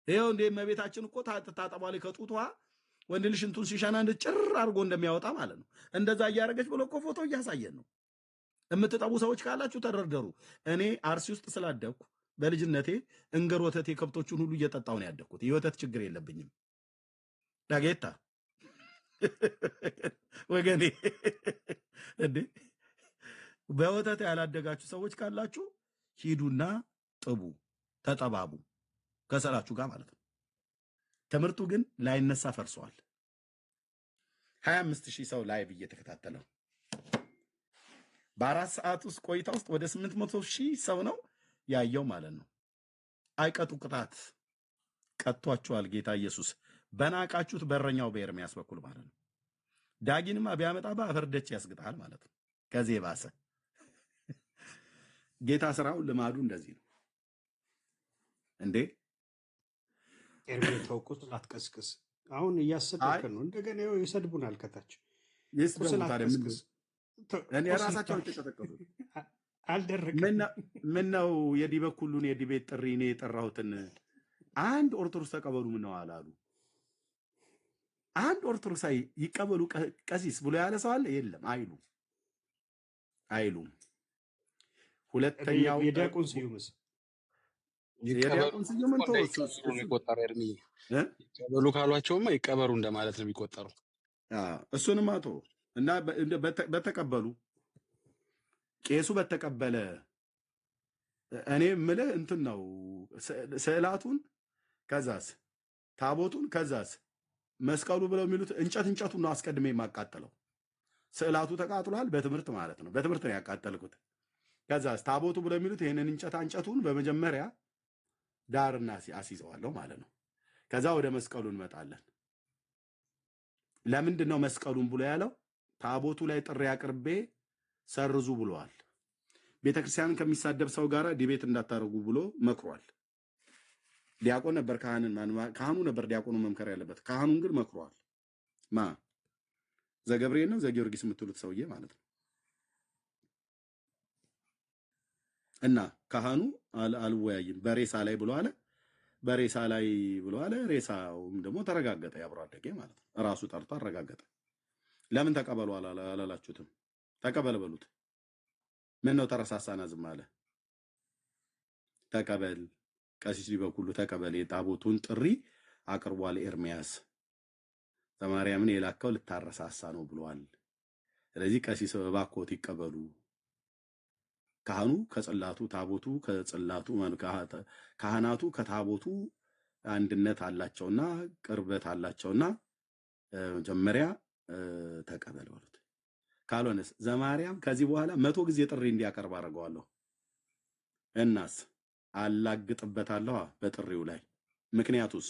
ይሄው እንዴ እመቤታችን እኮ ታጠባለች ከጡቷ ወንድ ልጅ ሽንቱን ሲሸና እንደ ጭር አድርጎ እንደሚያወጣ ማለት ነው። እንደዛ እያደረገች ብሎ እኮ ፎቶ እያሳየን ነው። የምትጠቡ ሰዎች ካላችሁ ተደርደሩ። እኔ አርሲ ውስጥ ስላደግኩ በልጅነቴ እንገር ወተት የከብቶቹን ሁሉ እየጠጣሁ ነው ያደግኩት። የወተት ችግር የለብኝም። ዳጌታ ወገኔ እንዴ በወተት ያላደጋችሁ ሰዎች ካላችሁ ሂዱና ጥቡ፣ ተጠባቡ ከሰላችሁ ጋር ማለት ነው። ትምህርቱ ግን ላይነሳ ፈርሷል። 25,000 ሰው ላይቭ እየተከታተለው በ4 ሰዓት ውስጥ ቆይታ ውስጥ ወደ 800,000 ሰው ነው ያየው ማለት ነው። አይቀጡ ቅጣት ቀጥቷቸዋል ጌታ ኢየሱስ በናቃችሁት በረኛው በኤርሚያስ በኩል ማለት ነው። ዳጊንማ ቢያመጣ በአፈርደች ያስግጣል ማለት ነው። ከዚህ ባሰ ጌታ ስራው ልማዱ እንደዚህ ነው እንዴ። ኤርሚ ተውቁት አትቀስቅስ። አሁን እያሰደከን ነው። እንደገና ይሰድቡናል ከታች ይስደቡታል። እኔ ራሳቸው ተቀጠቀጡ አልደረቀም። ምን ነው የዲበኩሉን የዲቤት ጥሪ እኔ የጠራሁትን አንድ ኦርቶዶክስ ተቀበሉ ምን ነው አላሉ። አንድ ኦርቶዶክሳዊ ይቀበሉ ቀሲስ ብሎ ያለ ሰው አለ? የለም አይሉም። ሁለተኛው የዲያቆን ስዩምስ የዲያቆን ስዩምን ተወው። እንዳይቀበሉ ነው የሚቆጠረው። ኤርምዬ ይቀበሉ ካሏቸውማ ይቀበሩ እንደማለት ነው የሚቆጠረው። እሱንማ ተወው እና በተቀበሉ ቄሱ በተቀበለ እኔ የምልህ እንትን ነው ስዕላቱን ከዛስ ታቦቱን ከዛስ መስቀሉ ብለው የሚሉት እንጨቱን ነው አስቀድሜ የማቃጠለው። ስዕላቱ ተቃጥሏል፣ በትምህርት ማለት ነው። በትምህርት ነው ያቃጠልኩት። ከዛስ ታቦቱ ብለው የሚሉት ይህንን እንጨቱን በመጀመሪያ ዳርና አስይዘዋለሁ ማለት ነው። ከዛ ወደ መስቀሉ እንመጣለን። ለምንድን ነው መስቀሉን ብሎ ያለው? ታቦቱ ላይ ጥሪ አቅርቤ ሰርዙ ብለዋል። ቤተክርስቲያንን ከሚሳደብ ሰው ጋር ዲቤት እንዳታደርጉ ብሎ መክሯል። ዲያቆን ነበር ካህኑ ነበር ዲያቆኑ መምከር ያለበት። ካህኑን ግን መክሯል። ዘገብርኤል ነው ዘጊዮርጊስ የምትሉት ሰውዬ ማለት ነው። እና ካህኑ አልወያይም በሬሳ ላይ ብሎ አለ። በሬሳ ላይ ብሎ አለ። ሬሳውም ደግሞ ተረጋገጠ። ያብሮ አደገ ማለት ነው። ራሱ ጠርቶ አረጋገጠ። ለምን ተቀበሉ አላላችሁትም? ተቀበል በሉት። ምን ነው ተረሳሳና ዝም አለ? ተቀበል ቀሲስ ሊበኩሉ ተቀበል። የታቦቱን ጥሪ አቅርቧል ኤርሚያስ። ዘማርያምን የላከው ልታረሳሳ ነው ብሏል። ስለዚህ ቀሲስ እባክዎት ይቀበሉ። ካህኑ ከጽላቱ ታቦቱ ከጽላቱ ካህናቱ ከታቦቱ አንድነት አላቸውና ቅርበት አላቸውና መጀመሪያ ተቀበል በሉት። ካልሆነስ ዘማርያም ከዚህ በኋላ 100 ጊዜ ጥሪ እንዲያቀርብ አደርገዋለሁ። እናስ አላግጥበታለሁ በጥሪው ላይ። ምክንያቱስ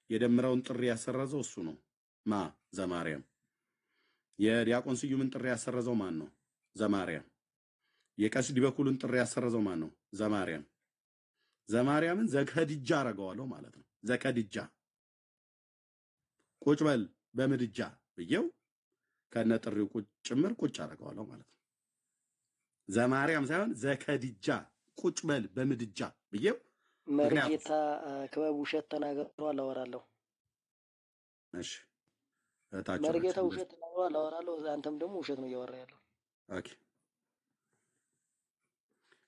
የደምረውን ጥሪ ያሰረዘው እሱ ነው። ዘማርያም። የዲያቆን ስዩምን ጥሪ ያሰረዘው ማን ነው? ዘማርያም። የቀሲስ ዲበኩሉን ጥሪ ያሰረዘው ማን ነው? ዘማርያም። ዘማርያምን ዘከድጃ አደርገዋለሁ ማለት ነው። ዘከድጃ ቁጭ በል በምድጃ ብዬው ከነ ጥሪው ጭምር ቁጭ አደርገዋለሁ ማለት ነው። ዘማርያም ሳይሆን ዘከድጃ ቁጭ በል በምድጃ ብዬው። መርጌታ ክበብ ውሸት ተናግሯል አወራለሁ። እሺ መርጌታ ውሸት ተናግሯል አወራለሁ። አንተም ደግሞ ውሸት ነው እያወራ ያለው። ኦኬ።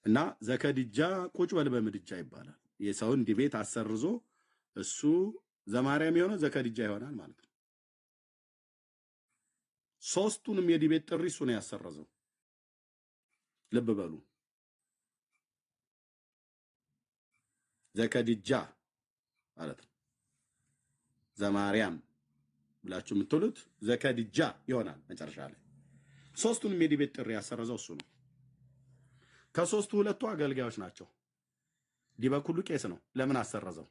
እና ዘከድጃ ቁጭ በል በምድጃ ይባላል። የሰውን ዲቤት አሰርዞ እሱ ዘማርያም የሆነ ዘከድጃ ይሆናል ማለት ነው። ሶስቱንም የዲቤት ጥሪ እሱ ነው ያሰረዘው። ልብ በሉ። ዘከድጃ ማለት ነው። ዘማርያም ብላችሁ የምትሉት ዘከድጃ ይሆናል መጨረሻ ላይ። ሶስቱንም የዲቤት ጥሪ ያሰረዘው እሱ ነው። ከሶስቱ ሁለቱ አገልጋዮች ናቸው። ዲበኩሉ ቄስ ነው። ለምን አሰረዘው?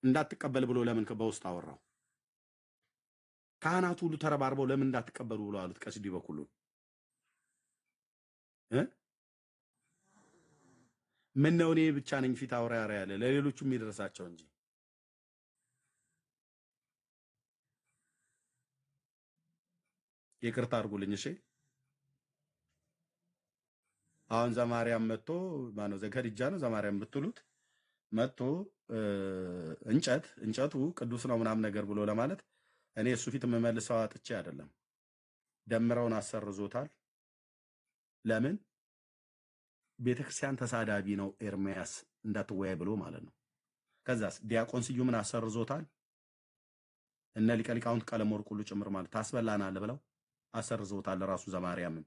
እንዳትቀበል ብሎ ለምን በውስጥ አወራው? ካህናቱ ሁሉ ተረባርበው ለምን እንዳትቀበሉ ብሎ አሉት ቀሲስ ዲበኩሉ። ምን ነው እኔ ብቻ ነኝ ፊት አውራሪ ያለ ለሌሎቹም የሚደርሳቸው እንጂ። ይቅርታ አድርጉልኝ እሺ። አሁን ዘማርያም መጥቶ ማነው ዘከድጃ ነው ዘማርያም ብትሉት መጥቶ እንጨቱ ቅዱስ ነው ምናምን ነገር ብሎ ለማለት እኔ እሱ ፊት የምመልሰው አጥቼ አይደለም። ደምረውን አሰርዞታል። ለምን? ቤተክርስቲያን ተሳዳቢ ነው ኤርሚያስ እንዳትወያይ ብሎ ማለት ነው። ከዛስ ዲያቆን ስዩምን አሰርዞታል። እነ ሊቀ ሊቃውንት ቀለመወርቅ ሁሉ ጭምር ማለት ታስበላናል ብለው አሰርዞታል። ራሱ ዘማርያምን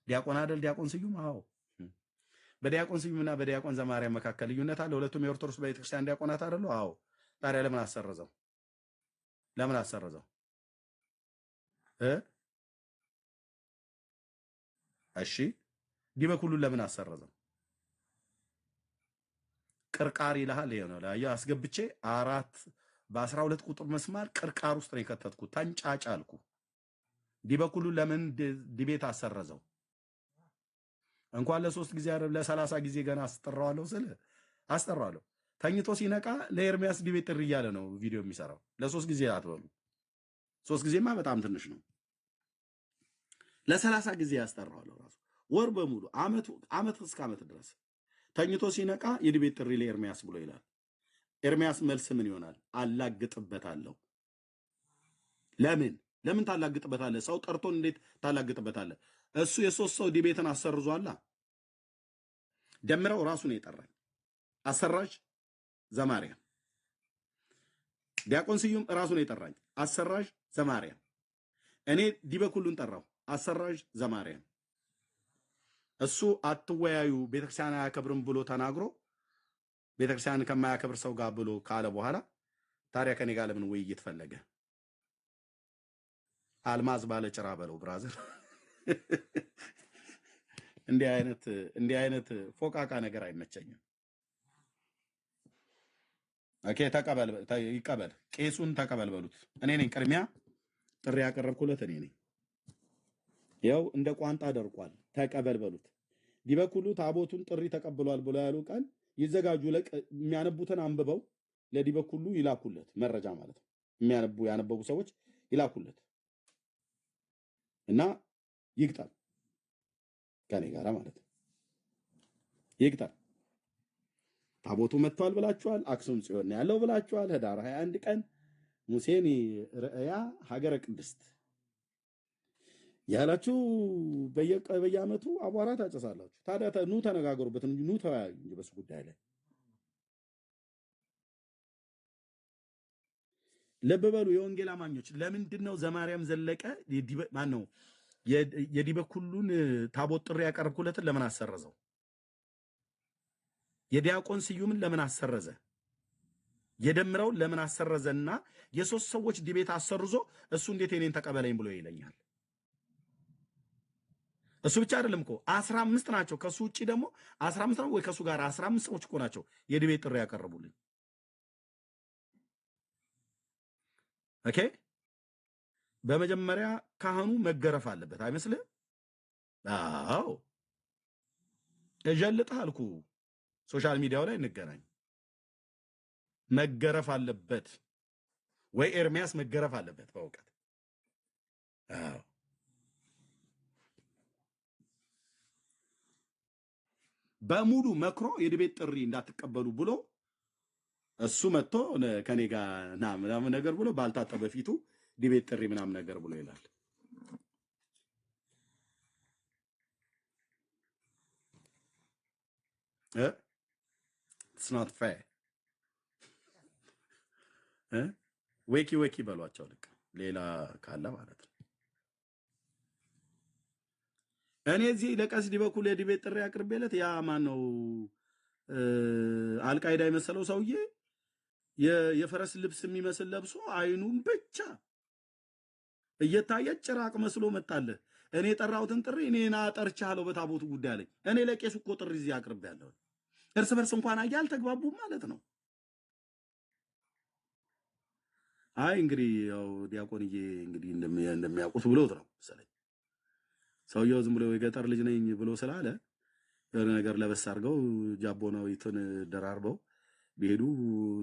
ዲያቆን አይደል ዲያቆን ስዩም? አዎ። በዲያቆን ስዩምና በዲያቆን ዘማርያም መካከል ልዩነት አለ። ሁለቱም የኦርቶዶክስ ቤተክርስቲያን ዲያቆናት አይደሉ? አዎ። ታዲያ ለምን አሰረዘው? ለምን አሰረዘው? እሺ ዲበኩሉን ለምን አሰረዘው? ቅርቃር ይልሃል። ይሄ ነው ላይ አስገብቼ በ12 ቁጥር መስማር ቅርቃር ውስጥ ነው የከተትኩት። ተንጫጫልኩ። ዲበኩሉን ለምን ዲቤት አሰረዘው? እንኳን ለ3 ጊዜ አይደለም ለ30 ጊዜ ገና አስጠራዋለሁ። ተኝቶ ሲነቃ ለኤርሚያስ ዲቤት ጥሪ እያለ ነው ቪዲዮ የሚሰራው። ለ3 ጊዜ አትበሉ። 3 ጊዜማ በጣም ትንሽ ነው። ለ30 ጊዜ ያስጠራዋለሁ። ራሱ ወር በሙሉ አመት እስከ አመት ድረስ ተኝቶ ሲነቃ የዲቤት ጥሪ ለኤርሚያስ ብሎ ይላል። ኤርሚያስ መልስ ምን ይሆናል? አላግጥበታለሁ። ለምን ታላግጥበታለህ? ሰው ጠርቶን እንዴት ታላግጥበታለህ? እሱ የሶስት ሰው ዲቤትን አሰርዟላ። ደምረው ራሱ ነው የጠራኝ። አሰራሽ ዘማርያም ዲያቆን ስዩም ራሱ ነው የጠራኝ። አሰራሽ ዘማርያም እኔ ዲበኩሉን ጠራው። አሰራሽ ዘማርያም እሱ አትወያዩ ቤተክርስቲያን አያከብርም ብሎ ተናግሮ ቤተክርስቲያን ከማያከብር ሰው ጋር ብሎ ካለ በኋላ ታዲያ ከኔ ጋር ለምን ውይይት ፈለገ? አልማዝ ባለ ጭራ በለው ብራዘር። እንዲህ አይነት ፎቃቃ ነገር አይመቸኝም። ኦኬ ይቀበል፣ ቄሱን ተቀበል በሉት። እኔ ነኝ ቅድሚያ ጥሪ ያቀረብኩለት እኔ ነኝ። ያው እንደ ቋንጣ ደርቋል፣ ተቀበል በሉት። ዲበኩሉ ታቦቱን ጥሪ ተቀብሏል ብሎ ያሉ ቃል ይዘጋጁ። የሚያነቡትን አንብበው ለዲበኩሉ ይላኩለት፣ መረጃ ማለት ነው። ያነበቡ ሰዎች ይላኩለት እና ይግጠም ከኔ ጋራ ማለት ነው። ይግጠም። ታቦቱ መጥቷል ብላችኋል። አክሱም ጽዮን ነው ያለው ብላችኋል። ህዳር 21 ቀን ሙሴኒ ርእያ ሀገረ ቅድስት ያላችሁ በየዓመቱ አቧራ ታጨሳላችሁ። ታዲያ ኑ ተነጋገሩበት እንጂ ኑ ተወያዩ እንጂ በሱ ጉዳይ ላይ ልብ በሉ። የወንጌል አማኞች ለምንድን ነው ዘማርያም ዘለቀ ማን ነው የዲበኩሉን ታቦት ጥሪ ያቀረብኩለትን ለምን አሰረዘው? የዲያቆን ስዩምን ለምን አሰረዘ? የደምረውን ለምን አሰረዘና የሶስት ሰዎች ዲቤት አሰርዞ እሱ እንዴት የኔን ተቀበለኝ ብሎ ይለኛል? እሱ ብቻ አይደለም እኮ 15 ናቸው። ከሱ ውጪ ደግሞ 15 ነው ወይ ከሱ ጋር 15 ሰዎች እኮ ናቸው የዲቤት ጥሪ ያቀርቡልኝ። ኦኬ በመጀመሪያ ካህኑ መገረፍ አለበት አይመስልህ? አዎ እጀልጥህ አልኩ። ሶሻል ሚዲያው ላይ እንገናኝ። መገረፍ አለበት ወይ ኤርሚያስ መገረፍ አለበት በእውቀት። አዎ በሙሉ መክሮ የዲቤት ጥሪ እንዳትቀበሉ ብሎ እሱ መጥቶ ከኔ ጋር ና ምናምን ነገር ብሎ ባልታጠበ ፊቱ ዲቤት ጥሪ ምናምን ነገር ብሎ ይላል። it's not fair ወኪ በሏቸው ልክ ሌላ ካለ ማለት ነው። እኔ እዚህ ለቀስ ዲበኩል የዲቤት ጥሪ አቅርቤለት ያ ማን ነው አልቃይዳ የመሰለው ሰውዬ የፈረስ ልብስ የሚመስል ለብሶ አይኑን ብቻ እየታየ ጭራቅ መስሎ መጣለ። እኔ ጠራውትን ጥሪ እኔና ጠርቻለሁ በታቦቱ ጉዳይ ላይ እኔ ለቄሱ እኮ ጥሪ እዚህ አቅርቤያለሁ። እርስ በርስ እንኳን አልተግባቡም ማለት ነው። አይ እንግዲህ ያው ዲያቆንዬ እንግዲህ እንደሚያውቁት ብሎት ነው መሰለኝ ሰውየው ዝም ብሎ የገጠር ልጅ ነኝ ብሎ ስላለ የሆነ ነገር ለበስ አድርገው ጃቦናዊትን ደራርበው ቢሄዱ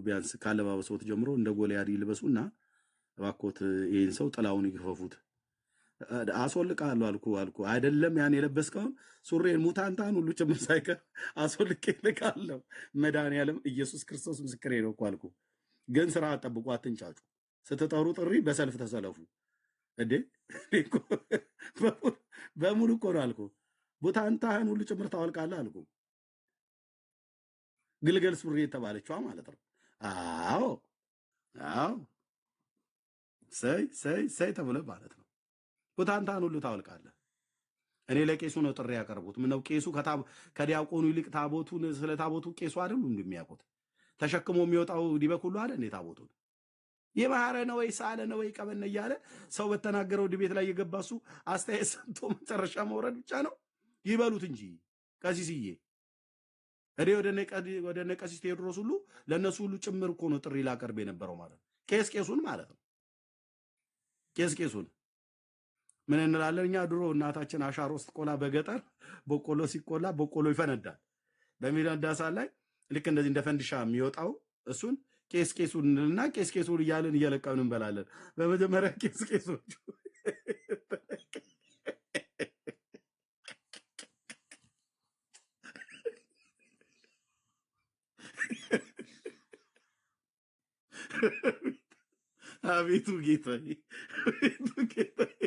ቢያንስ ካለባበሶት ጀምሮ እንደ ጎልያድ ይልበሱና እባክዎት ይሄን ሰው ጥላውን ይገፈፉት አስወልቃለሁ አልኩ አይደለም ያን የለበስከውን ሱሬን ሙታንታን ሁሉ ጭምር ሳይቀር አስወልቄ ልካለሁ። መድኃኒዓለም ኢየሱስ ክርስቶስ ምስክሬ ነው እኮ አልኩ። ግን ስራ አጠብቁ፣ አትንጫጩ። ስትጠሩ ጥሪ በሰልፍ ተሰለፉ። እንዴ በሙሉ እኮ ነው አልኩ። ሙታንታን ሁሉ ጭምር ታወልቃለህ አልኩ። ግልገል ሱሪ የተባለችዋ ማለት ነው። አዎ ሰይ ተብለ ማለት ነው። ሙታንታን ሁሉ ታወልቃለህ። እኔ ለቄሱ ነው ጥሪ ያቀርቡት። ምነው ቄሱ ከዲያቆኑ ይልቅ ታቦቱን ስለ ታቦቱ ቄሱ አይደሉ እንደሚያውቁት? ተሸክሞ የሚወጣው ዲበኩሉ አይደል እንዴ? ታቦቱን የባህረ ነው ወይ ሳለ ነው ወይ ቀበነ እያለ ሰው በተናገረው ዲቤት ላይ የገባሱ አስተያየት ሰምቶ መጨረሻ መውረድ ብቻ ነው ይበሉት እንጂ ቀሲስዬ እኔ ወደ ቀሲስ ቴዎድሮስ ሁሉ ለነሱ ሁሉ ጭምር እኮ ነው ጥሪ ላቀርብ የነበረው ማለት ነው። ቄሱን ማለት ነው። ቄሱን ምን እንላለን እኛ? ድሮ እናታችን አሻሮ ስትቆላ በገጠር በቆሎ ሲቆላ በቆሎ ይፈነዳል። በሚፈነዳ ሰዓት ላይ ልክ እንደዚህ እንደ ፈንድሻ የሚወጣው እሱን ቄሱንና ቄሱን እያልን እየለቀምን እንበላለን። በመጀመሪያ ቄሶቹ አቤቱ ጌታዬ፣ አቤቱ ጌታዬ፣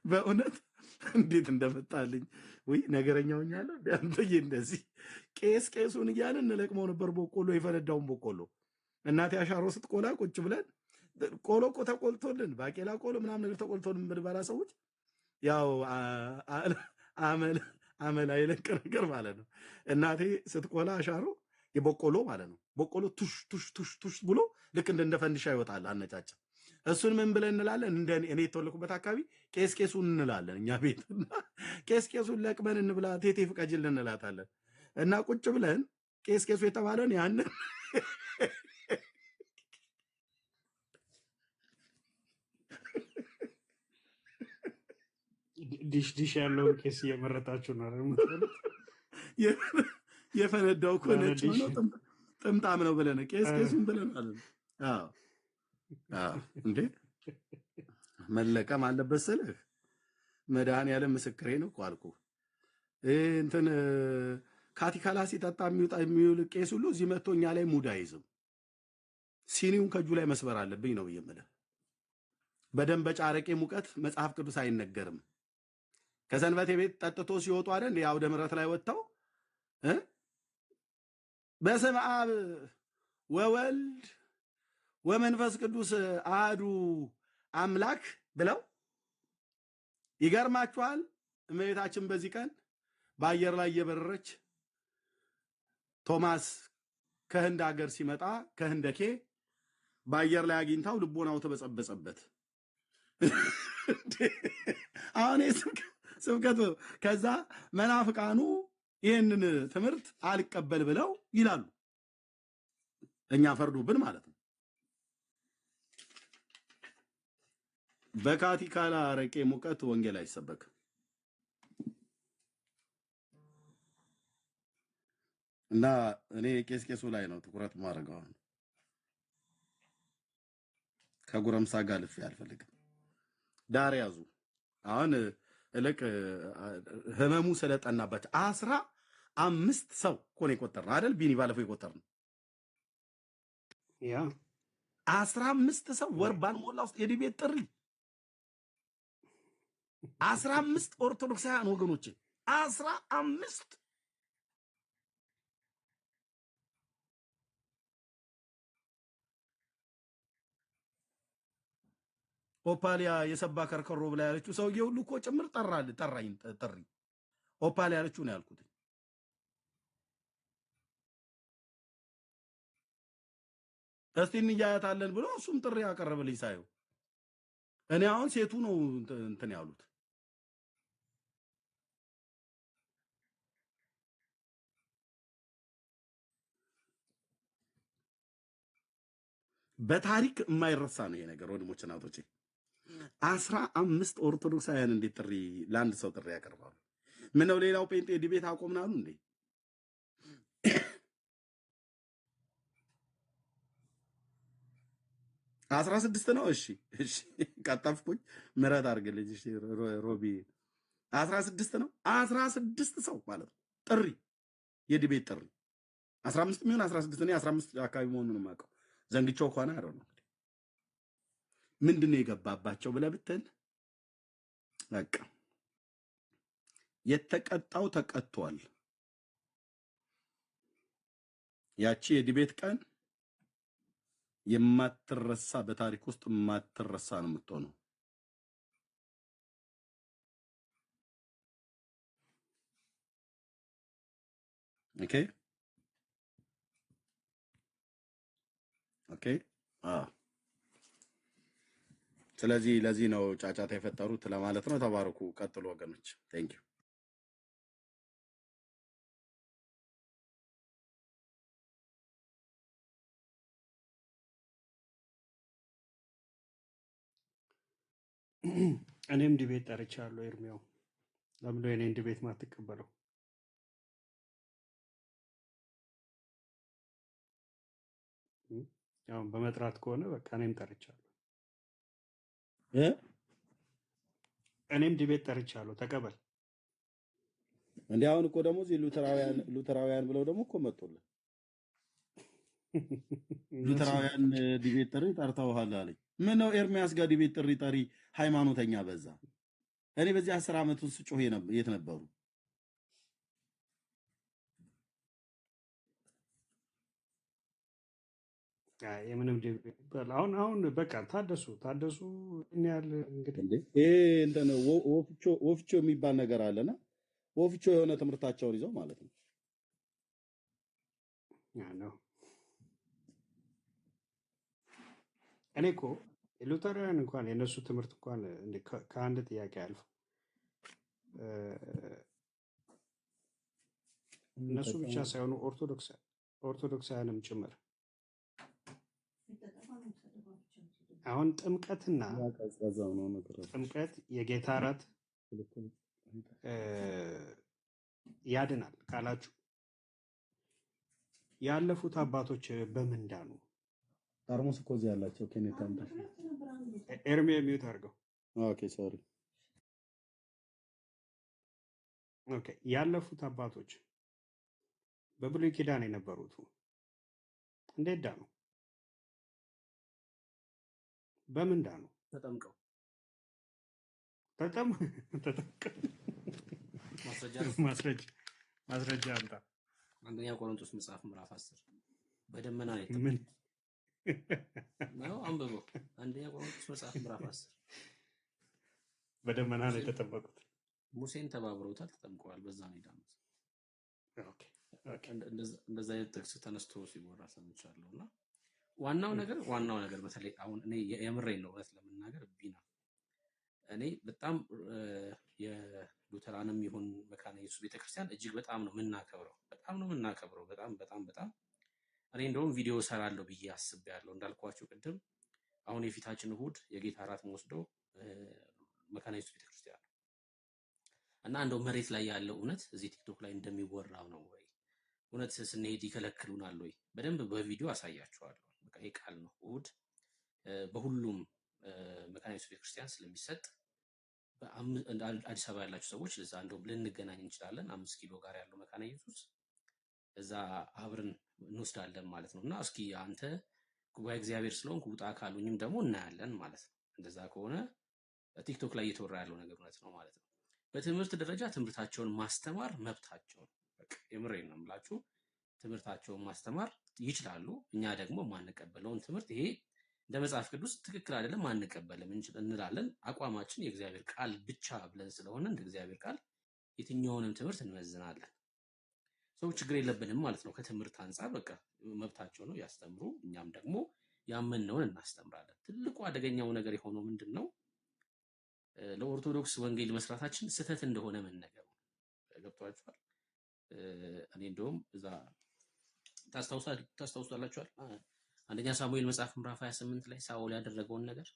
በእውነት እንዴት እንደመጣልኝ ወይ ነገረኛ ሆኛለሁ። አንተዬ እንደዚህ ቄሱን እያለን እንለቅመው ነበር። በቆሎ የፈነዳውን በቆሎ እናቴ አሻሮ ስትቆላ ቁጭ ብለን ቆሎ እኮ ተቆልቶልን ባቄላ ቆሎ ምናምን ነገር ተቆልቶልን ብንበላ ሰዎች ያው አመል አይለቅ ነገር ማለት ነው። እናቴ ስትቆላ አሻሮ የበቆሎ ማለት ነው። በቆሎ ቱሽ ቱሽ ቱሽ ቱሽ ብሎ ልክ እንደ ፈንዲሻ ይወጣል አነጫጭ። እሱን ምን ብለን እንላለን? እኔ የተወለኩበት አካባቢ ቄሱን እንላለን እኛ ቤት። ቄሱን ለቅመን እንብላ ቴቴ ፍቀጅልን እንላታለን። እና ቁጭ ብለን ቄሱ የተባለን ያንን ዲሽ ያለውን ቄስ እየመረጣችሁ ነው የምትበሉት? የፈነዳው እኮ ነጭ ነው ጥምጣም ነው ብለን ቄሱን ብለን ማለት ነው። እንዴ መለቀም አለበት ስልህ መድኃኒዓለም ምስክሬ ነው እኮ አልኩህ። እንትን ካቲካላ ሲጠጣ የሚውል ቄስ ሁሉ እዚህ መጥቶ እኛ ላይ ሙድ አይዝም። ሲኒውን ከእጁ ላይ መስበር አለብኝ ነው የምልህ። በደንብ በጫረቄ ሙቀት መጽሐፍ ቅዱስ አይነገርም። ከሰንበቴ ቤት ጠጥቶ ሲወጡ አይደል የአውደ ምሕረት ላይ ወጥተው በስመ አብ ወወልድ ወመንፈስ ቅዱስ አሐዱ አምላክ ብለው ይገርማችኋል። እመቤታችን በዚህ ቀን በአየር ላይ እየበረረች ቶማስ ከህንድ ሀገር ሲመጣ ከህንደኬ በአየር ላይ አግኝታው ልቦናው ተበጸበጸበት። አሁን ስብከት ከዛ መናፍቃኑ ይህንን ትምህርት አልቀበል ብለው ይላሉ። እኛ ፈርዶብን ማለት ነው። በካቲካላ አረቄ ሙቀት ወንጌል አይሰበክም። እና እኔ ቄሱ ላይ ነው ትኩረት ማድረገው። ከጉረምሳ ጋር ልፌ አልፈልግም። ዳር ያዙ። አሁን እልቅ ህመሙ ስለጠናባቸው 15 ሰው እኮ ነው የቆጠርነው አይደል? ቢኒ ባለፈው የቆጠርነው ያ 15 ሰው ወር ባልሞላ ውስጥ የዲቤት ጥሪ 15 ኦርቶዶክሳውያን ወገኖች 15 ኦፓሊያ የሰባ ከርከሮ ብላ ያለችው ሰውዬ ሁሉ እኮ ጭምር ጠራኝ ጥሪ ኦፓሊያ ያለችው ነው ያልኩት። እስቲ እንያያታለን ብሎ እሱም ጥሪ ያቀረበልኝ ሳይው እኔ አሁን ሴቱ ነው እንትን ያሉት። በታሪክ የማይረሳ ነው ይሄ ነገር ወንድሞች እናቶቼ። 15 ኦርቶዶክሳውያን እንዴት ጥሪ ለአንድ ሰው ጥሪ ያቀርባሉ? ምነው ሌላው ጴንጤ ዲቤት አቆምናሉ እንዴ? 16 ነው። እሺ ቀጠፍኩኝ፣ ምሕረት አድርግልኝ። እሺ ሮቢ 16 ነው። 16 ሰው ማለት ነው ጥሪ፣ የዲቤት ጥሪ 15 የሚሆን 16 እኔ 15 አካባቢ መሆኑን የማውቀው ዘንግቼው ከሆነ አይደል ነው። ምንድነው የገባባቸው ብለህ ብትል በቃ የተቀጣው ተቀጥቷል። ያቺ የዲቤት ቀን የማትረሳ በታሪክ ውስጥ የማትረሳ ነው የምትሆነው። ኦኬ ኦኬ። ስለዚህ ለዚህ ነው ጫጫታ የፈጠሩት ለማለት ነው። ተባረኩ። ቀጥሉ ወገኖች። ቴንክ ዩ። እኔም ዲቤት ጠርቻለሁ። ኤርሚያው ለምንድነው የኔን ዲቤት ማትቀበለው? ያው በመጥራት ከሆነ በቃ እኔም ጠርቻለሁ። እኔም ዲቤት ጠርቻለሁ፣ ተቀበል። እንዴ አሁን እኮ ደግሞ እዚህ ሉተራውያን ብለው ደግሞ እኮ መጡልን። እነሱ ሉተራውያን ዲቤት ጥሪ ጠርተውሃል አለኝ። ምን ነው ኤርሚያስ ጋር ዲቤት ጥሪ ጠሪ ሃይማኖተኛ በዛ። እኔ በዚህ 10 ዓመት ውስጥ ጮሄ የት ነበሩ? የምንም ዲቤት አሁን በቃ ታደሱ እኔ ያህል እንግዲህ እንዴ ይሄ እንትን ወፍቾ የሚባል ነገር አለና ወፍቾ የሆነ ትምህርታቸውን ይዘው ማለት ነው። ያ ነው። እኔ እኮ የሉተራውያን እንኳን የእነሱ ትምህርት እንኳን ከአንድ ጥያቄ አልፎ እነሱ ብቻ ሳይሆኑ ኦርቶዶክሳውያንም ጭምር አሁን ጥምቀት የጌታ እራት ያድናል ካላችሁ ያለፉት አባቶች በምን ዳኑ? ጠርሙስ እኮ እዚህ ያላቸው ኬኔታ ኤርሚ ሚዩት አድርገው። ኦኬ ሶሪ። ኦኬ ያለፉት አባቶች በብሉይ ኪዳን የነበሩት እንዴት ዳኑ? በምን ዳኑ? ተጠምቀው ማስረጃ አምጣ። አንደኛ ቆሮንቶስ መጽሐፍ ምዕራፍ 10 በደመና ነው ምን ነው አንብበው። አንደኛ ቆሮንቶስ መጽሐፍ ምዕራፍ 10 በደመና ነው የተጠመቁት። ሙሴን ተባብረውታል፣ ተጠምቀዋል። በዛ ነው የዳኑት። ኦኬ እንደዛ አይነት ጥቅስ ተነስቶ ሲወራ ሰምቻለሁና ዋናው ነገር በተለይ አሁን እኔ የምሬን ነው እውነት ለመናገር ቢና እኔ በጣም የሉተራንም ይሁን መካነ ኢየሱስ ቤተክርስቲያን እጅግ በጣም ነው የምናከብረው። በጣም እኔ እንደውም ቪዲዮ ሰራለሁ ብዬ አስቤያለሁ። እንዳልኳችሁ ቅድም አሁን የፊታችን እሁድ የጌታ እራት ወስደው መካነ ኢየሱስ ቤተክርስቲያን እና እንደው መሬት ላይ ያለው እውነት እዚህ ቲክቶክ ላይ እንደሚወራው ነው ወይ? እውነት ስንሄድ ይከለክሉናል ወይ? በደንብ በቪዲዮ አሳያችኋለሁ። በቃ ይሄ ቃል ነው። እሁድ በሁሉም መካነ ኢየሱስ ቤተክርስቲያን ስለሚሰጥ አዲስ አበባ ያላችሁ ሰዎች ለዛ እንደውም ልንገናኝ እንችላለን። 5 ኪሎ ጋር ያለው መካነ ኢየሱስ እዛ አብረን እንወስዳለን ማለት ነው። እና እስኪ አንተ ጉባኤ እግዚአብሔር ስለሆንክ ውጣ ካሉኝም ደግሞ እናያለን ማለት ነው። እንደዛ ከሆነ ቲክቶክ ላይ እየተወራ ያለው ነገር እውነት ነው ማለት ነው። በትምህርት ደረጃ ትምህርታቸውን ማስተማር መብታቸው ነው። በቃ የምሬን ነው የምላችሁ። ትምህርታቸውን ማስተማር ይችላሉ። እኛ ደግሞ ማንቀበለውን ትምህርት ይሄ እንደ መጽሐፍ ቅዱስ ትክክል አይደለም አንቀበልም እንላለን። አቋማችን የእግዚአብሔር ቃል ብቻ ብለን ስለሆነ እንደ እግዚአብሔር ቃል የትኛውንም ትምህርት እንመዝናለን። ሰው ችግር የለብንም ማለት ነው። ከትምህርት አንጻር በቃ መብታቸው ነው ያስተምሩ። እኛም ደግሞ ያመንነውን እናስተምራለን። ትልቁ አደገኛው ነገር የሆነው ምንድነው? ለኦርቶዶክስ ወንጌል መስራታችን ስህተት እንደሆነ መነገሩ ገብቷችኋል። እኔ እንደውም እዛ ታስታውሳላችኋል አንደኛ ሳሙኤል መጽሐፍ ምዕራፍ 28 ላይ ሳኦል ያደረገውን ነገር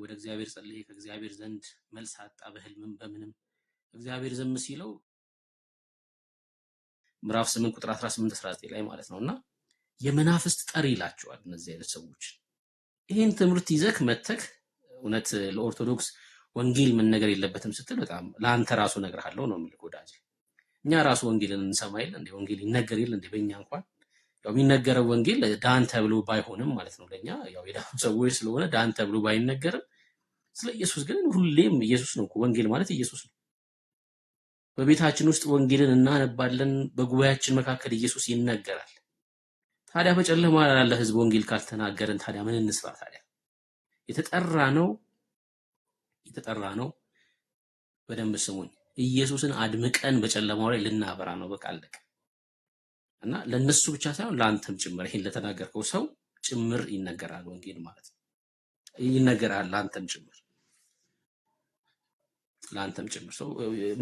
ወደ እግዚአብሔር ጸለየ፣ ከእግዚአብሔር ዘንድ መልስ አጣ፣ በህልምም በምንም እግዚአብሔር ዝም ሲለው ምዕራፍ 8 ቁጥር 18 19 ላይ ማለት ነውና የመናፍስት ጠሪ ይላቸዋል እነዚህ አይነት ሰዎች። ይሄን ትምህርት ይዘክ መተክ እውነት ለኦርቶዶክስ ወንጌል ምን ነገር የለበትም ስትል በጣም ለአንተ ራሱ እነግርሃለሁ ነው የሚልክ ወዳጅ። እኛ ራሱ ወንጌልን እንሰማ የለ እንደ ወንጌል ይነገር የለ እንደ በእኛ እንኳን ያው የሚነገረው ወንጌል ዳን ተብሎ ባይሆንም ማለት ነው ለኛ ያው የዳኑ ሰዎች ስለሆነ ዳን ተብሎ ባይነገርም ስለ ኢየሱስ ግን ሁሌም ኢየሱስ ነው። ወንጌል ማለት ኢየሱስ ነው። በቤታችን ውስጥ ወንጌልን እናነባለን። በጉባኤያችን መካከል ኢየሱስ ይነገራል። ታዲያ በጨለማ ያለ ህዝብ ወንጌል ካልተናገረን ታዲያ ምን እንስራ? ታዲያ የተጠራ ነው በደንብ ስሙኝ። ኢየሱስን አድምቀን በጨለማው ላይ ልናበራ ነው። በቃ አለቀ። እና ለነሱ ብቻ ሳይሆን ለአንተም ጭምር ይሄን ለተናገርከው ሰው ጭምር ይነገራል ወንጌል ማለት ነው። ይነገራል ለአንተም ጭምር ሰው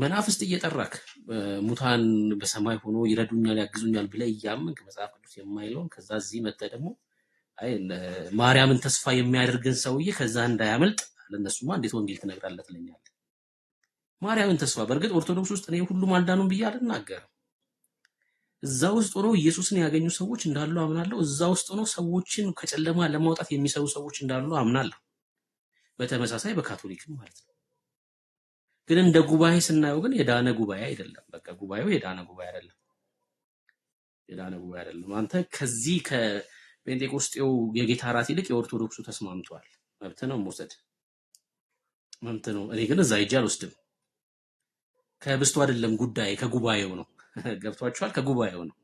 መናፍስት እየጠራክ ሙታን በሰማይ ሆኖ ይረዱኛል ያግዙኛል ብለህ እያመንክ መጽሐፍ ቅዱስ የማይለውን ከዛ እዚህ መተህ ደግሞ አይ ማርያምን ተስፋ የሚያደርግን ሰውዬ ከዛ እንዳያመልጥ ለነሱማ እንዴት ወንጌል ትነግራለህ ትለኛለህ? ማርያምን ተስፋ በእርግጥ ኦርቶዶክስ ውስጥ እኔ ሁሉም አልዳኑም ብዬ አልናገርም። እዛ ውስጥ ሆነው ኢየሱስን ያገኙ ሰዎች እንዳሉ አምናለሁ። እዛ ውስጥ ሆነው ሰዎችን ከጨለማ ለማውጣት የሚሰሩ ሰዎች እንዳሉ አምናለሁ። በተመሳሳይ በካቶሊክም ማለት ነው። ግን እንደ ጉባኤ ስናየው ግን የዳነ ጉባኤ አይደለም። በቃ ጉባኤው የዳነ ጉባኤ አይደለም። የዳነ ጉባኤ አይደለም። አንተ ከዚህ ከጴንጤቆስጤው የጌታ እራት ይልቅ የኦርቶዶክሱ ተስማምቷል። መብት ነው መውሰድ መብት ነው። እኔ ግን እዛ ሄጄ አልወስድም። ከህብስቱ አይደለም ጉዳይ ከጉባኤው ነው። ገብቷችኋል? ከጉባኤው ነው።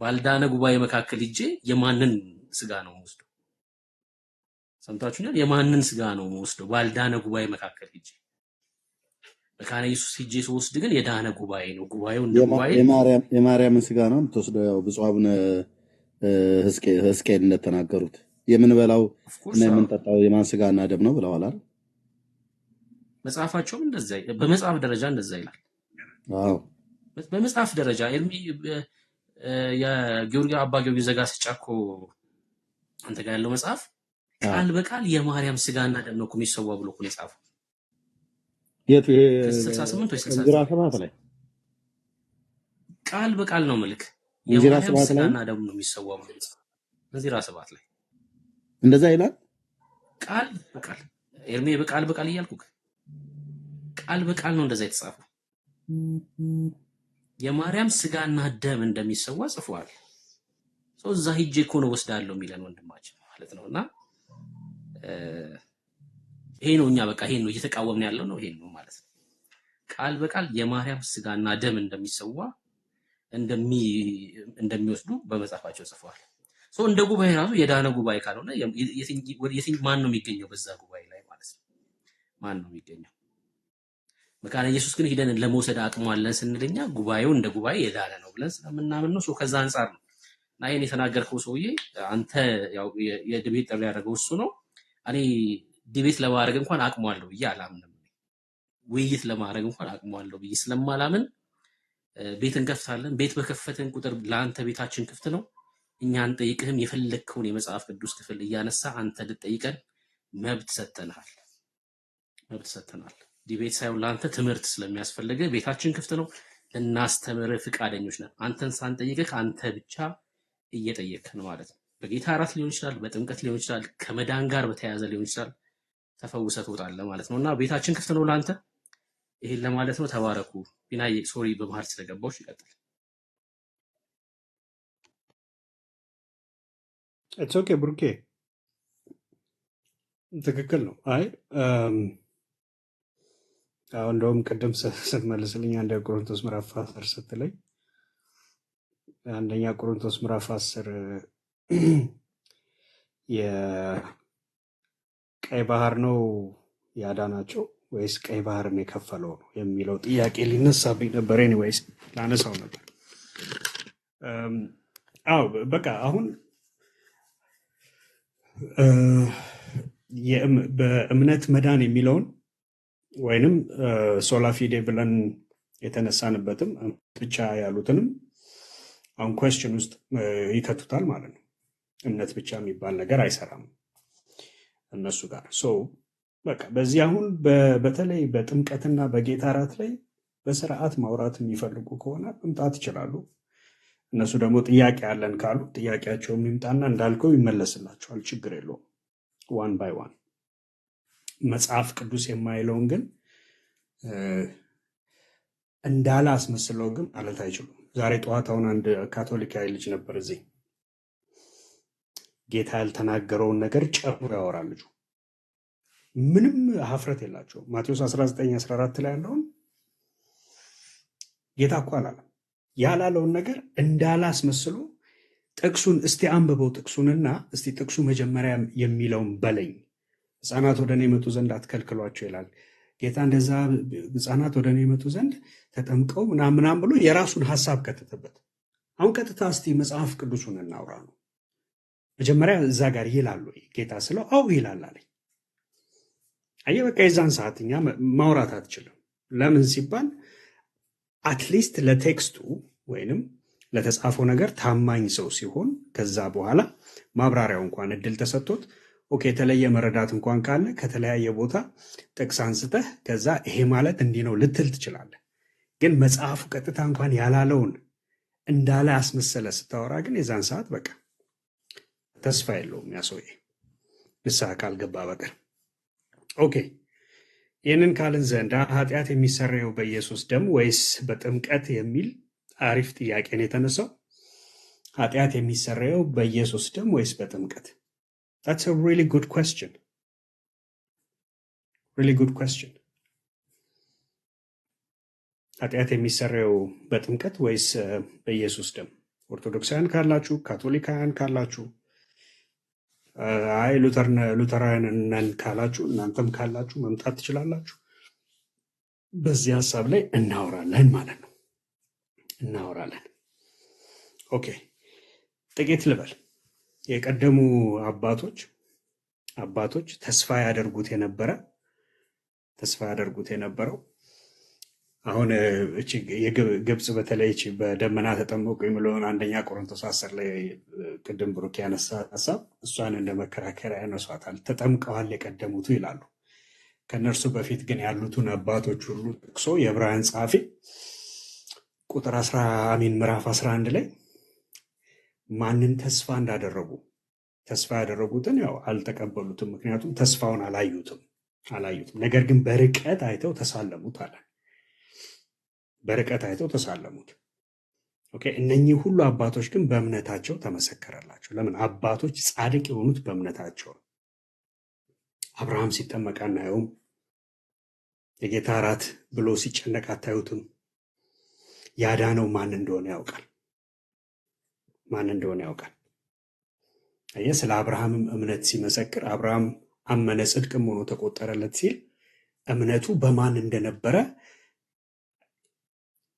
ባልዳነ ጉባኤ መካከል ሄጄ የማንን ስጋ ነው የምወስደው? ሰምታችሁኛል? የማንን ስጋ ነው የምወስደው? ባልዳነ ጉባኤ መካከል ሄጄ መካነ ኢየሱስ ሄጄ ስወስድ ግን የዳነ ጉባኤ ነው። ጉባኤው እንደ ጉባኤ የማርያምን ስጋ ነው የምትወስደው። ያው ብፁዕ አቡነ ሕዝቅኤል እንደተናገሩት የምንበላው እና የምንጠጣው የማን ስጋና ደም ነው ብለዋል አይደል? መጽሐፋቸውም እንደዛ በመጽሐፍ ደረጃ እንደዛ ይላል። አዎ በመጽሐፍ ደረጃ የጊዮርጊስ አባ ጊዮርጊስ ዘጋስጫ እኮ አንተ ጋር ያለው መጽሐፍ ቃል በቃል የማርያም ስጋና ደም ነው እኮ የሚሰዋው ብሎ እኮ ነው የጻፈው። የት ይሄ 68 ወይ 69 እንዚራ ሰባት ላይ ቃል በቃል ነው መልክ እንዚራ የማርያም ሰባት ላይ ስጋና ደም ነው የሚሰዋው ብሎ የጻፈው እንዚራ ሰባት ላይ እንደዛ ይላል። ቃል በቃል ኤርሜ በቃል በቃል እያልኩ ቃል በቃል ነው እንደዛ የተጻፈው። የማርያም ስጋና ደም እንደሚሰዋ ጽፏል። እዛ ሂጄ እኮ ነው ወስዳለሁ የሚለን ወንድማችን ማለት ነውና ይሄ ነው እኛ በቃ ይሄን ነው እየተቃወምን ያለው ነው ይሄን ነው ማለት ነው። ቃል በቃል የማርያም ስጋና ደም እንደሚሰዋ እንደሚወስዱ በመጽሐፋቸው ጽፈዋል። እንደ ጉባኤ ራሱ የዳነ ጉባኤ ካልሆነ ማን ነው የሚገኘው በዛ ጉባኤ ላይ ማለት ነው? ማን ነው የሚገኘው? መካነ ኢየሱስ ግን ሄደን ለመውሰድ አቅሙ አለን ስንልኛ ጉባኤው እንደ ጉባኤ የዳነ ነው ብለን ስለምናምን ነው። ከዛ አንጻር ነው እና ይሄን የተናገርከው ሰውዬ አንተ ያው የዲቤት ጥሪ ያደረገው እሱ ነው። እኔ ዲቤት ለማድረግ እንኳን አቅሙ አለው ብዬ አላምንም። ውይይት ለማድረግ እንኳን አቅሙ አለው ብዬ ስለማላምን ቤት እንከፍታለን። ቤት በከፈትን ቁጥር ለአንተ ቤታችን ክፍት ነው። እኛ አንጠይቅህም። የፈለግከውን የመጽሐፍ ቅዱስ ክፍል እያነሳ አንተ ልጠይቀን መብት ሰጥተናል። ዲቤት ሳይሆን ለአንተ ትምህርት ስለሚያስፈልግ ቤታችን ክፍት ነው። ልናስተምርህ ፍቃደኞች ነን። አንተን ሳንጠይቅህ አንተ ብቻ እየጠየቅን ማለት ነው። በጌታ እራት ሊሆን ይችላል፣ በጥምቀት ሊሆን ይችላል፣ ከመዳን ጋር በተያያዘ ሊሆን ይችላል። ተፈውሰህ ትወጣለህ ማለት ነው እና ቤታችን ክፍት ነው ለአንተ። ይሄን ለማለት ነው። ተባረኩ። ቢናዬ ሶሪ በመሀል ስለገባሁሽ ይቀጥል። ኢትስ ኦኬ ብሩኬ፣ ትክክል ነው። አይ አሁን እንደውም ቅድም ስትመልስልኝ አንደኛ ቆሮንቶስ ምዕራፍ 10 ስትለኝ አንደኛ ቆሮንቶስ ምዕራፍ 10 የቀይ ባህር ነው ያዳናቸው ወይስ ቀይ ባህርን የከፈለው ነው የሚለው ጥያቄ ሊነሳብኝ ነበር። ኤኒዌይስ ላነሳው ነበር። አዎ በቃ አሁን በእምነት መዳን የሚለውን ወይንም ሶላፊዴ ብለን የተነሳንበትም ብቻ ያሉትንም አሁን ኮስችን ውስጥ ይከቱታል ማለት ነው። እምነት ብቻ የሚባል ነገር አይሰራም እነሱ ጋር። በቃ በዚህ አሁን በተለይ በጥምቀትና በጌታ እራት ላይ በስርዓት ማውራት የሚፈልጉ ከሆነ መምጣት ይችላሉ። እነሱ ደግሞ ጥያቄ አለን ካሉ ጥያቄያቸው የሚምጣና እንዳልከው ይመለስላቸዋል። ችግር የለውም። ዋን ባይ ዋን መጽሐፍ ቅዱስ የማይለውን ግን እንዳለ አስመስለው ግን ማለት አይችሉም። ዛሬ ጠዋት አሁን አንድ ካቶሊካዊ ልጅ ነበር እዚህ ጌታ ያልተናገረውን ነገር ጨምሮ ያወራል ልጁ። ምንም ሀፍረት የላቸውም። ማቴዎስ 19:14 ላይ ያለውን ጌታ እኮ አላለም። ያላለውን ነገር እንዳለ አስመስሎ ጥቅሱን እስቲ አንብበው ጥቅሱንና እስቲ ጥቅሱ መጀመሪያ የሚለውን በለኝ። ሕፃናት ወደ እኔ ይመጡ ዘንድ አትከልክሏቸው ይላል ጌታ። እንደዛ ሕፃናት ወደ እኔ ይመጡ ዘንድ ተጠምቀው ምናምን ብሎ የራሱን ሀሳብ ከተተበት። አሁን ቀጥታ እስቲ መጽሐፍ ቅዱሱን እናውራ ነው። መጀመሪያ እዛ ጋር ይላል ወይ ጌታ ስለው አው ይላል አለኝ። አየህ በቃ የዛን ሰዓት እኛ ማውራት አትችልም። ለምን ሲባል አትሊስት ለቴክስቱ ወይንም ለተጻፈው ነገር ታማኝ ሰው ሲሆን ከዛ በኋላ ማብራሪያው እንኳን እድል ተሰጥቶት ኦኬ የተለየ መረዳት እንኳን ካለ ከተለያየ ቦታ ጥቅስ አንስተህ ከዛ ይሄ ማለት እንዲህ ነው ልትል ትችላለህ። ግን መጽሐፉ ቀጥታ እንኳን ያላለውን እንዳለ አስመሰለ ስታወራ ግን የዛን ሰዓት በቃ ተስፋ የለውም ያ ሰውዬ ንስሐ ካልገባ በቀር። ኦኬ ይህንን ካልን ዘንዳ ኃጢአት የሚሰረየው በኢየሱስ ደም ወይስ በጥምቀት የሚል አሪፍ ጥያቄ ነው የተነሳው። ኃጢአት የሚሰረየው በኢየሱስ ደም ወይስ በጥምቀት? That's a really good question. Really good question. ኃጢአት የሚሰረየው በጥምቀት ወይስ በኢየሱስ ደም? ኦርቶዶክሳውያን ካላችሁ፣ ካቶሊካውያን ካላችሁ፣ አይ ሉተራውያን ነን ካላችሁ፣ እናንተም ካላችሁ መምጣት ትችላላችሁ። በዚህ ሀሳብ ላይ እናወራለን ማለት ነው። እናወራለን። ኦኬ፣ ጥቂት ልበል። የቀደሙ አባቶች ተስፋ ያደርጉት የነበረው አሁን እቺ የግብጽ በተለይ እቺ በደመና ተጠመቁ የሚለውን አንደኛ ቆሮንቶስ 10 ላይ ቅድም ብሩክ ያነሳ ሀሳብ እሷን እንደ መከራከሪያ ያነሷታል። ተጠምቀዋል የቀደሙቱ ይላሉ። ከነርሱ በፊት ግን ያሉትን አባቶች ሁሉ ጠቅሶ የዕብራውያን ጸሐፊ ቁጥር ምዕራፍ 11 ላይ ማንን ተስፋ እንዳደረጉ ተስፋ ያደረጉትን ያው አልተቀበሉትም፣ ምክንያቱም ተስፋውን አላዩትም። ነገር ግን በርቀት አይተው ተሳለሙት አለ። በርቀት አይተው ተሳለሙት። ኦኬ፣ እነኚህ ሁሉ አባቶች ግን በእምነታቸው ተመሰከረላቸው። ለምን? አባቶች ጻድቅ የሆኑት በእምነታቸው ነው። አብርሃም ሲጠመቅ አናየውም። የጌታ እራት ብሎ ሲጨነቅ አታዩትም። ያዳነው ማን እንደሆነ ያውቃል። ስለ አብርሃምም እምነት ሲመሰክር አብርሃም አመነ ጽድቅም ሆኖ ተቆጠረለት ሲል እምነቱ በማን እንደነበረ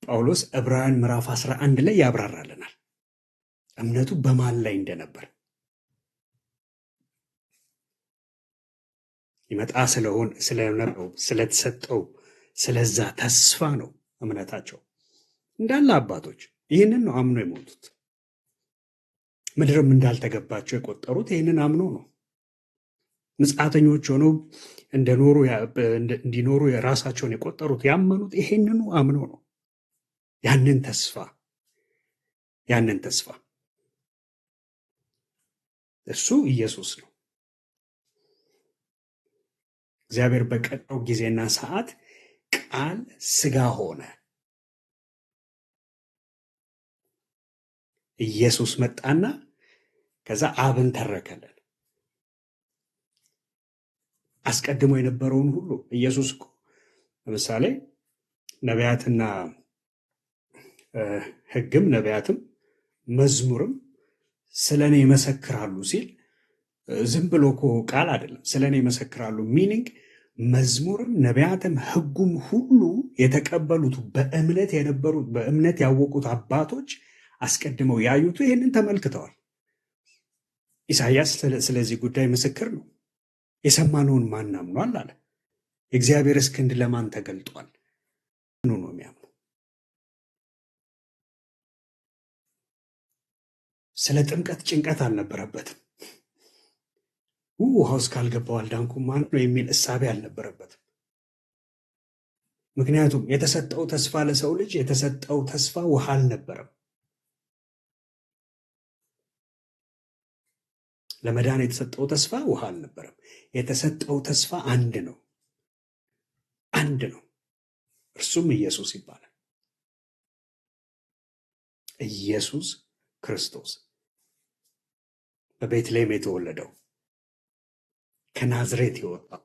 ጳውሎስ ዕብራውያን ምዕራፍ 11 ላይ ያብራራልናል። እምነቱ በማን ላይ እንደነበር ይመጣ ስለነበረው ስለተሰጠው ስለዛ ተስፋ ነው እምነታቸው እንዳለ። አባቶች ይህንን ነው አምኖ የሞቱት። ምድርም እንዳልተገባቸው የቆጠሩት ይህንን አምኖ ነው። ምጽአተኞች ሆነው እንዲኖሩ የራሳቸውን የቆጠሩት ያመኑት ይሄንኑ አምኖ ነው። ያንን ተስፋ እሱ ኢየሱስ ነው። እግዚአብሔር በቀጠረው ጊዜና ሰዓት ቃል ሥጋ ሆነ። ኢየሱስ መጣና ከዛ አብን ተረከለን። አስቀድሞ የነበረውን ሁሉ ኢየሱስ እኮ ለምሳሌ ነቢያትና ሕግም ነቢያትም መዝሙርም ስለኔ ይመሰክራሉ ሲል ዝም ብሎ እኮ ቃል አይደለም። ስለኔ ይመሰክራሉ ሚኒንግ መዝሙርም ነቢያትም ሕጉም ሁሉ የተቀበሉት በእምነት የነበሩት በእምነት ያወቁት አባቶች አስቀድመው ያዩት ይህንን ተመልክተዋል። ኢሳይያስ ስለዚህ ጉዳይ ምስክር ነው። የሰማነውን ማን አምኗል አለ። የእግዚአብሔር ክንድ ለማን ተገልጧል? ነው የሚያምኑ። ስለ ጥምቀት ጭንቀት አልነበረበትም። ውሃ ውስጥ ካልገባው አልዳንኩም ማለት ነው የሚል እሳቤ አልነበረበትም። ምክንያቱም የተሰጠው ተስፋ ለሰው ልጅ የተሰጠው ተስፋ ውሃ አልነበረም። ለመዳን የተሰጠው ተስፋ ውሃ አልነበረም። የተሰጠው ተስፋ አንድ ነው። እርሱም ኢየሱስ ይባላል። ኢየሱስ ክርስቶስ በቤተልሔም የተወለደው ከናዝሬት የወጣው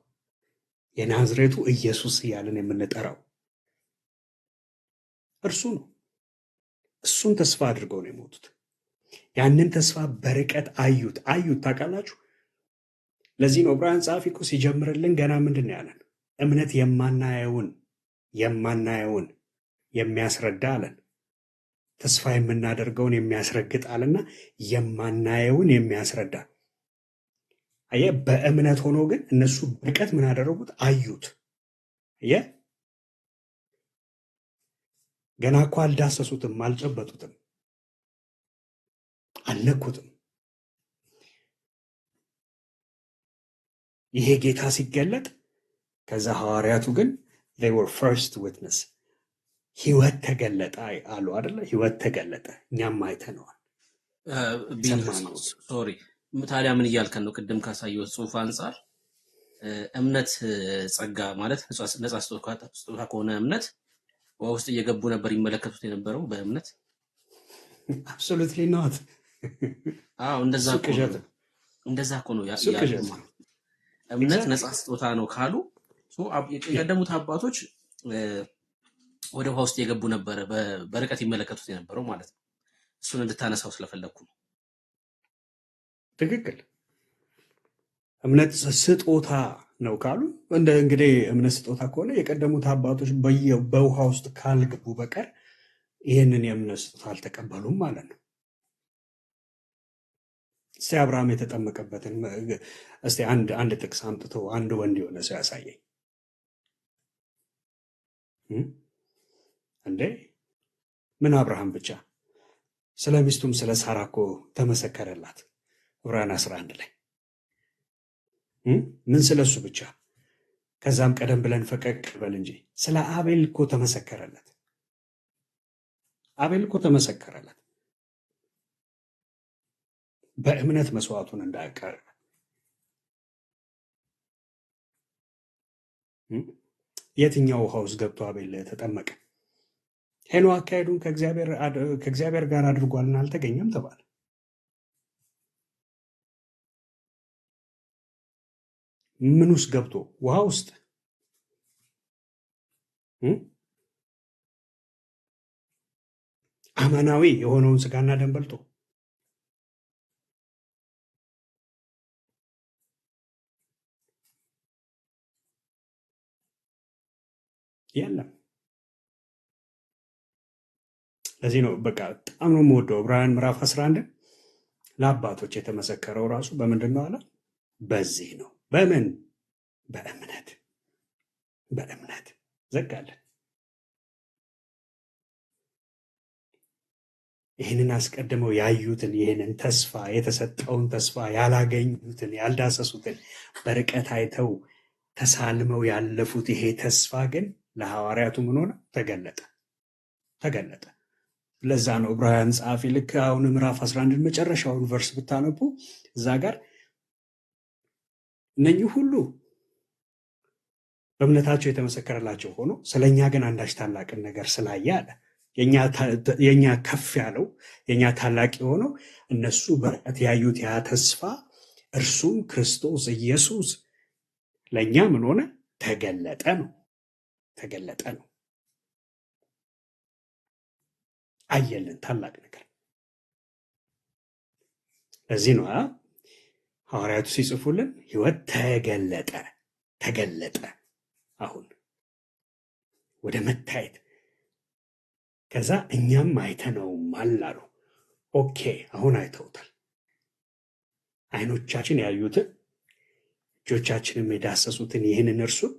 የናዝሬቱ ኢየሱስ እያልን የምንጠራው እርሱ ነው። እሱን ተስፋ አድርገው ነው የሞቱት። ያንን ተስፋ በርቀት አዩት። ታውቃላችሁ። ለዚህ ነው ዕብራውያን ጸሐፊ እኮ ሲጀምርልን ገና ምንድን ነው ያለን? እምነት የማናየውን የሚያስረዳ አለን። ተስፋ የምናደርገውን የሚያስረግጥ አለና የማናየውን የሚያስረዳ። አየህ፣ በእምነት ሆኖ ግን እነሱ በርቀት ምን አደረጉት? አዩት። አየህ፣ ገና እኮ አልዳሰሱትም፣ አልጨበጡትም፣ አልነኩትም። ይሄ ጌታ ሲገለጥ ከዛ ሐዋርያቱ ግን they were first witness ህይወት ተገለጠ አሉ አይደለ? ህይወት ተገለጠ፣ እኛም አይተነዋል። ሶሪ ታዲያ ምን እያልከን ነው? ቅድም ካሳየው ጽሑፍ አንጻር እምነት ጸጋ ማለት ነጻ ስጦታ ከሆነ እምነት ውስጥ እየገቡ ነበር ይመለከቱት የነበረው በእምነት absolutely not እንደዛ እሱ እኮ ቅዠት ነው። እንደዛ እኮ ነው እሱ ቅዠት ያሉማ። እምነት ነፃ ኤግዛክትሊ ስጦታ ነው ካሉ የቀደሙት አባቶች ወደ ውሃ ውስጥ የገቡ ነበረ፣ በርቀት ይመለከቱት የነበረው ማለት ነው። እሱን እንድታነሳው ስለፈለግኩ ነው። ትክክል። እምነት ስጦታ ነው ካሉ እንግዲህ እምነት ስጦታ ከሆነ የቀደሙት አባቶች በውሃ ውስጥ ካልገቡ በቀር ይህንን የእምነት ስጦታ አልተቀበሉም ማለት ነው። እስቲ አብርሃም የተጠመቀበትን እስቲ አንድ ጥቅስ አምጥቶ አንድ ወንድ የሆነ ሰው ያሳየኝ እንዴ። ምን አብርሃም ብቻ ስለ ሚስቱም ስለ ሳራ እኮ ተመሰከረላት ዕብራውያን 11 ላይ ምን ስለ እሱ ብቻ። ከዛም ቀደም ብለን ፈቀቅ በል እንጂ ስለ አቤል እኮ ተመሰከረለት። አቤል እኮ ተመሰከረለት በእምነት መስዋዕቱን እንዳቀረበ። የትኛው ውሃ ውስጥ ገብቶ አቤል ተጠመቀ? ሄኖ አካሄዱን ከእግዚአብሔር ጋር አድርጓልና አልተገኘም ተባለ። ምን ውስጥ ገብቶ? ውሃ ውስጥ። አማናዊ የሆነውን ስጋና ደም በልቶ የለም። ለዚህ ነው በቃ በጣም ነው የምወደው ዕብራውያን ምዕራፍ 11 ለአባቶች የተመሰከረው ራሱ በምንድን ነው አለ? በዚህ ነው። በምን? በእምነት። በእምነት ዘጋለን። ይህንን አስቀድመው ያዩትን ይህንን ተስፋ የተሰጠውን ተስፋ ያላገኙትን ያልዳሰሱትን በርቀት አይተው ተሳልመው ያለፉት ይሄ ተስፋ ግን ለሐዋርያቱ ምን ሆነ? ተገለጠ። ተገለጠ። ለዛ ነው ዕብራውያን ጸሐፊ ልክ አሁን ምዕራፍ 11 መጨረሻውን ቨርስ ብታነቡ እዛ ጋር እነኚህ ሁሉ በእምነታቸው የተመሰከረላቸው ሆኖ ስለኛ ግን አንዳች ታላቅን ነገር ስላየ አለ። የኛ ከፍ ያለው የኛ ታላቅ የሆነው እነሱ በርቀት ያዩት ያ ተስፋ እርሱም ክርስቶስ ኢየሱስ ለእኛ ምን ሆነ? ተገለጠ ነው። ተገለጠ ነው። አየልን ታላቅ ነገር። ለዚህ ነው ሐዋርያቱ ሲጽፉልን ሕይወት ተገለጠ። ተገለጠ አሁን ወደ መታየት። ከዛ እኛም አይተነውማል አሉ። ኦኬ አሁን አይተውታል። አይኖቻችን ያዩትን እጆቻችንም የዳሰሱትን ይህንን እርሱን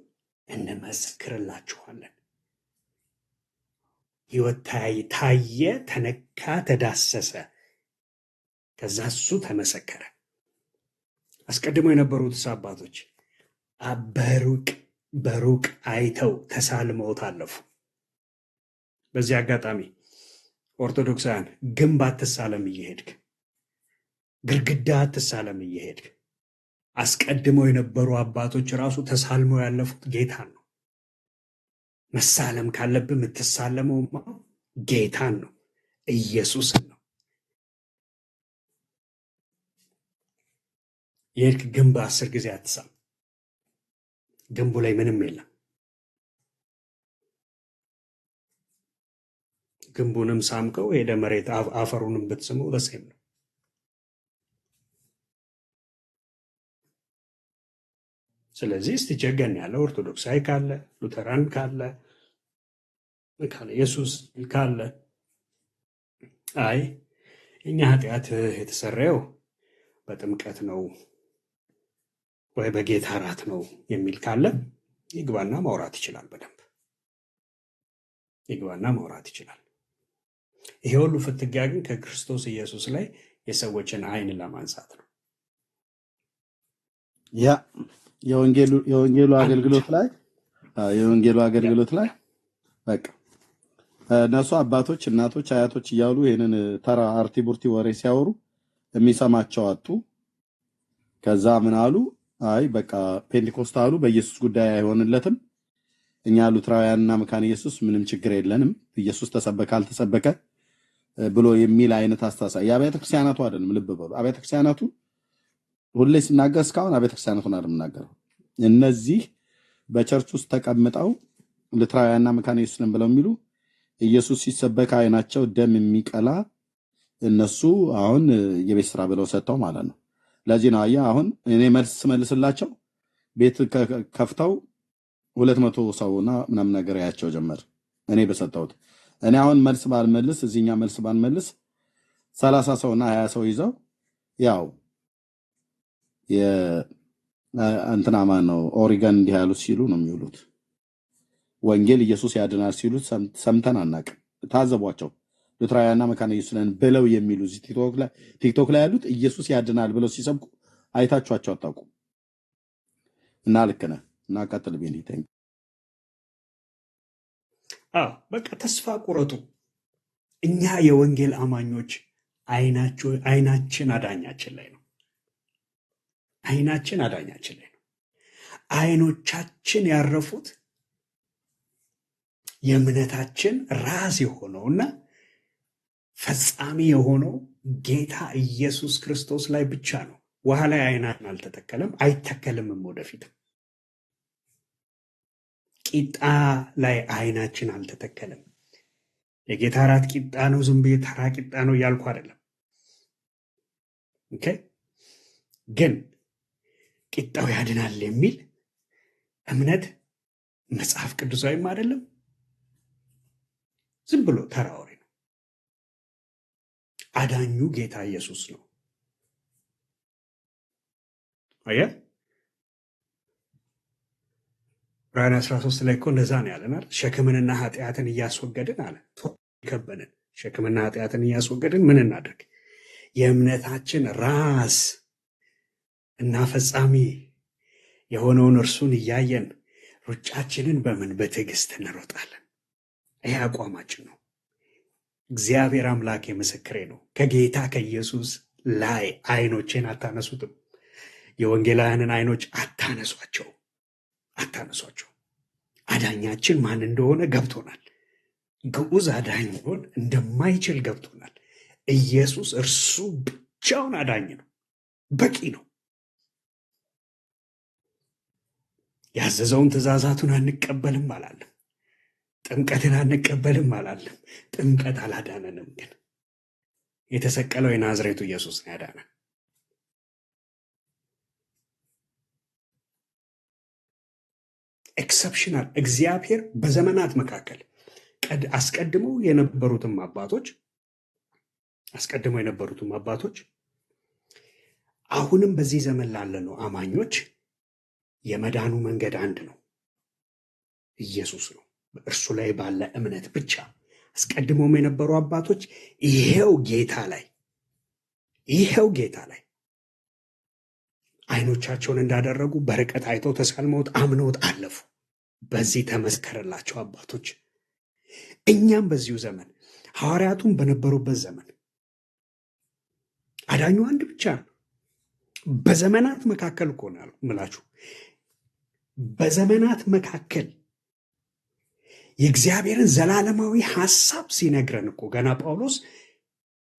እንመሰክርላችኋለን። ሕይወት ታየ፣ ተነካ፣ ተዳሰሰ። ከዛ እሱ ተመሰከረ። አስቀድሞ የነበሩት አባቶች በሩቅ አይተው ተሳልመውት አለፉ። በዚህ አጋጣሚ ኦርቶዶክሳውያን ግንብ አትሳለም እየሄድክ ግድግዳ አትሳለም እየሄድክ አስቀድመው የነበሩ አባቶች ራሱ ተሳልመው ያለፉት ጌታን ነው። መሳለም ካለብህ የምትሳለመው ጌታን ነው፣ ኢየሱስን ነው። የሄድክ ግንብ 10 ጊዜ አትሳም። ግንቡ ላይ ምንም የለም። ግንቡንም ሳምከው ሄደ መሬት አፈሩንም ብትስመው ለሴም ነው። ስለዚህ እስቲ ጀገን ያለ ኦርቶዶክሳዊ ካለ ሉተራን ካለ ኢየሱስ ካለ አይ እኛ ኃጢአት የተሰራየው በጥምቀት ነው ወይ በጌታ እራት ነው የሚል ካለ ይግባና ማውራት ይችላል። በደንብ ይግባና ማውራት ይችላል። ይሄ ሁሉ ፍትጊያ ግን ከክርስቶስ ኢየሱስ ላይ የሰዎችን አይን ለማንሳት ነው። ያ የወንጌሉ አገልግሎት ላይ በቃ እነሱ አባቶች፣ እናቶች፣ አያቶች እያሉ ይህንን ተራ አርቲ ቡርቲ ወሬ ሲያወሩ የሚሰማቸው አጡ። ከዛ ምን አሉ? አይ በቃ ፔንቴኮስታሉ በኢየሱስ ጉዳይ አይሆንለትም፣ እኛ ሉትራውያንና መካነ ኢየሱስ ምንም ችግር የለንም፣ ኢየሱስ ተሰበከ አልተሰበከ ብሎ የሚል አይነት አስተሳሰብ የአብያተ ክርስቲያናቱ አይደለም። ልብ በሉ። አብያተ ክርስቲያናቱ ሁሌ ሲናገር እስካሁን አብያተ ክርስቲያናቱን አይደለም የምናገረው። እነዚህ በቸርች ውስጥ ተቀምጠው ልትራውያንና መካነ ኢየሱስን ብለው የሚሉ ኢየሱስ ሲሰበክ አይናቸው ደም የሚቀላ እነሱ አሁን የቤት ስራ ብለው ሰጥተው ማለት ነው። ለዚህ ነው አየህ፣ አሁን እኔ መልስ ስመልስላቸው ቤት ከፍተው 200 ሰውና ምናምን ነገር ያቸው ጀመር። እኔ በሰጠሁት እኔ አሁን መልስ ባልመልስ እዚህኛ መልስ ባልመልስ 30 ሰውና 20 ሰው ይዘው ያው እንትና ማን ነው ኦሪገን እንዲህ ያሉት ሲሉ ነው የሚውሉት። ወንጌል ኢየሱስ ያድናል ሲሉ ሰምተን አናውቅም። ታዘቧቸው። ሉትራውያንና መካነ ኢየሱስን ብለው የሚሉ እዚህ ቲክቶክ ላይ ያሉት ኢየሱስ ያድናል ብለው ሲሰብኩ አይታችኋቸው አታውቁም። እና ልክ ነህ እና ቀጥል ቢኒ ታንክ በቃ ተስፋ ቁረጡ። እኛ የወንጌል አማኞች አይናችን አዳኛችን ላይ ነው። አይናችን አዳኛችን ላይ ነው። አይኖቻችን ያረፉት የእምነታችን ራስ የሆነውና ፈጻሚ የሆነው ጌታ ኢየሱስ ክርስቶስ ላይ ብቻ ነው። ውሃ ላይ አይናችን አልተተከለም፣ አይተከልምም ወደፊት። ቂጣ ላይ አይናችን አልተተከለም። የጌታ እራት ቂጣ ነው፣ ዝም ብዬ ተራ ቂጣ ነው እያልኩ አይደለም። ኦኬ፣ ግን ቂጣው ያድናል የሚል እምነት መጽሐፍ ቅዱሳዊም አይደለም፣ ዝም ብሎ ተራ ወሬ ነው። አዳኙ ጌታ ኢየሱስ ነው። አየህ፣ ራዕይ 13 ላይ እኮ እንደዛ ነው ያለን አይደል? ሸክምንና ኃጢአትን እያስወገድን አለ ከበንን። ሸክምና ኃጢአትን እያስወገድን ምን እናድርግ? የእምነታችን ራስ እና ፈጻሚ የሆነውን እርሱን እያየን ሩጫችንን በምን በትዕግስት እንሮጣለን። ይሄ አቋማችን ነው። እግዚአብሔር አምላክ ምስክሬ ነው። ከጌታ ከኢየሱስ ላይ አይኖቼን አታነሱትም። የወንጌላውያንን አይኖች አታነሷቸው። አዳኛችን ማን እንደሆነ ገብቶናል። ግዑዝ አዳኝ ሊሆን እንደማይችል ገብቶናል። ኢየሱስ እርሱ ብቻውን አዳኝ ነው፣ በቂ ነው። ያዘዘውን ትእዛዛቱን አንቀበልም አላለም። ጥምቀትን አንቀበልም አላለም። ጥምቀት አላዳነንም። ግን የተሰቀለው የናዝሬቱ ኢየሱስ ነው ያዳነን። ኤክሰፕሽናል እግዚአብሔር በዘመናት መካከል አስቀድመው የነበሩትም አባቶች አሁንም በዚህ ዘመን ላለነው አማኞች የመዳኑ መንገድ አንድ ነው፣ ኢየሱስ ነው። በእርሱ ላይ ባለ እምነት ብቻ አስቀድሞም የነበሩ አባቶች ይሄው ጌታ ላይ አይኖቻቸውን እንዳደረጉ በርቀት አይተው ተሳልመውት አምነውት አለፉ። በዚህ ተመስከረላቸው አባቶች። እኛም በዚሁ ዘመን ሐዋርያቱም በነበሩበት ዘመን አዳኙ አንድ ብቻ ነው። በዘመናት መካከል እኮ ነው የምላችሁ። በዘመናት መካከል የእግዚአብሔርን ዘላለማዊ ሐሳብ ሲነግረን እኮ ገና ጳውሎስ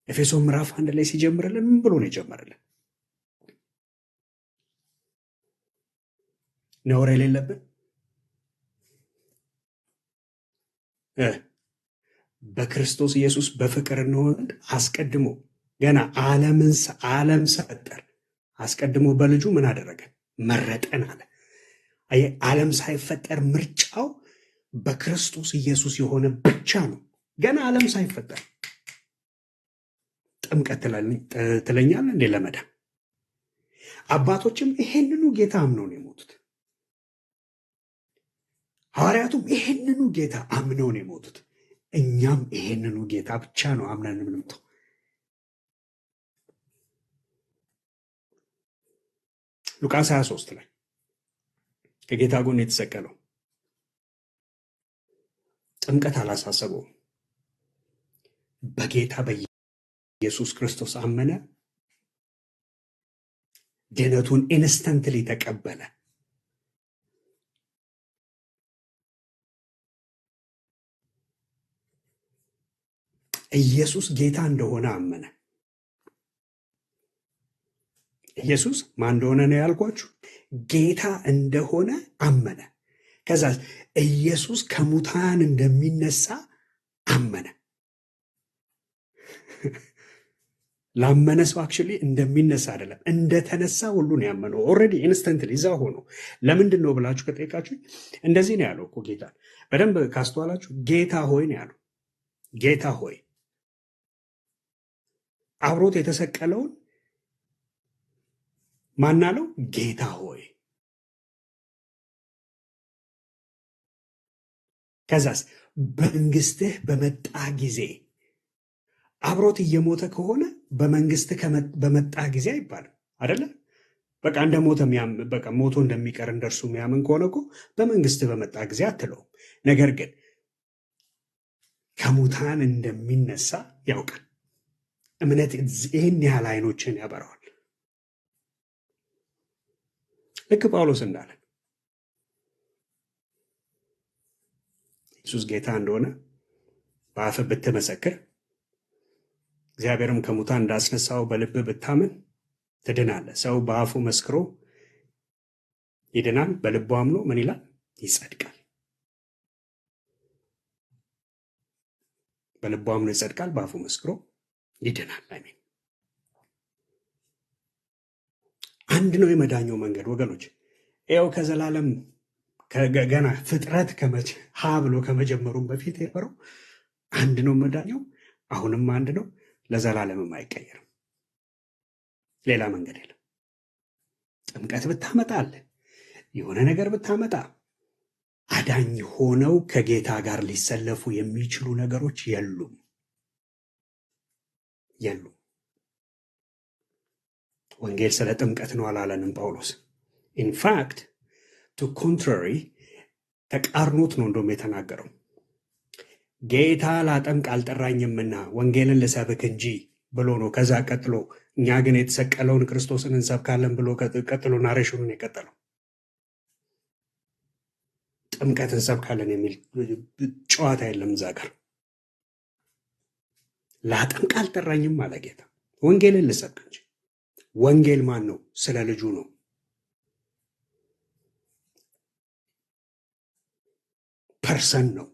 ኤፌሶን ምዕራፍ 1 ላይ ሲጀምርልን ምን ብሎ ነው የጀመረልን? ነውር የሌለብን በክርስቶስ ኢየሱስ በፍቅር እንሆን አስቀድሞ ገና ዓለም ሳይፈጠር አስቀድሞ በልጁ ምን አደረገን? መረጠን አለ። ዓለም ሳይፈጠር ምርጫው በክርስቶስ ኢየሱስ የሆነ ብቻ ነው። ገና ዓለም ሳይፈጠር ጥምቀት ትለኛል እንዴ? ለመዳን አባቶችም ይሄንኑ ጌታ አምነው ነው የሞቱት። ሐዋርያቱም ይሄንኑ ጌታ አምነው ነው የሞቱት። እኛም ይሄንኑ ጌታ ብቻ ነው አምነን የምንሞተው። ሉቃስ 23 ላይ ከጌታ ጎን የተሰቀለው ጥምቀት አላሳሰበውም። በጌታ በኢየሱስ ክርስቶስ አመነ፣ ድነቱን ኢንስተንትሊ ተቀበለ። ኢየሱስ ጌታ እንደሆነ አመነ። ኢየሱስ ማን እንደሆነ ነው ያልኳችሁ? ጌታ እንደሆነ አመነ። ከዛ ኢየሱስ ከሙታን እንደሚነሳ አመነ። ላመነ ሰው አክቹሊ እንደሚነሳ አይደለም እንደተነሳ ሁሉ ነው ያመነው። ኦልሬዲ ኢንስተንትሊ እዛ ሆኖ። ለምንድን ነው ብላችሁ ከጠየቃችሁ እንደዚህ ነው ያለው እኮ ጌታ። በደንብ ካስተዋላችሁ ጌታ ሆይ ነው ያለው። ጌታ ሆይ አብሮት የተሰቀለውን ማናለው? ጌታ ሆይ። ከዛስ በመንግስትህ በመጣ ጊዜ አብሮት እየሞተ ከሆነ በመንግስትህ በመጣ ጊዜ አይባልም አይደለ? በቃ እንደ ሞተ በቃ ሞቶ እንደሚቀር እንደርሱ የሚያምን ከሆነ እኮ በመንግስትህ በመጣ ጊዜ አትለውም። ነገር ግን ከሙታን እንደሚነሳ ያውቃል። እምነት ይህን ያህል አይኖችን ያበራዋል። ልክ ጳውሎስ እንዳለ ኢየሱስ ጌታ እንደሆነ በአፍህ ብትመሰክር እግዚአብሔርም ከሙታን እንዳስነሳው በልብ ብታምን ትድናለህ። ሰው በአፉ መስክሮ ይድናል፣ በልቡ አምኖ ምን ይላል? ይጸድቃል። በልቡ አምኖ ይጸድቃል፣ በአፉ መስክሮ ይድናል። አሜን። አንድ ነው የመዳኛው መንገድ ወገኖች። ይኸው ከዘላለም ገና ፍጥረት ሀ ብሎ ከመጀመሩም በፊት የነበረው አንድ ነው መዳኛው፣ አሁንም አንድ ነው፣ ለዘላለምም አይቀየርም። ሌላ መንገድ የለም። ጥምቀት ብታመጣ አለ የሆነ ነገር ብታመጣ አዳኝ ሆነው ከጌታ ጋር ሊሰለፉ የሚችሉ ነገሮች የሉም። ወንጌል ስለ ጥምቀት ነው አላለንም ጳውሎስ። ኢንፋክት ቱ ኮንትራሪ ተቃርኖት ነው እንደውም የተናገረው። ጌታ ላጠምቅ አልጠራኝምና ወንጌልን ልሰብክ እንጂ ብሎ ነው። ከዛ ቀጥሎ እኛ ግን የተሰቀለውን ክርስቶስን እንሰብካለን ብሎ ቀጥሎ ናሬሽኑን የቀጠለው። ጥምቀት እንሰብካለን የሚል ጨዋታ የለም እዛ ጋር። ላጠምቅ አልጠራኝም አለ ጌታ፣ ወንጌልን ልሰብክ እንጂ። ወንጌል ማን ነው? ስለ ልጁ ነው። ፐርሰን ነው።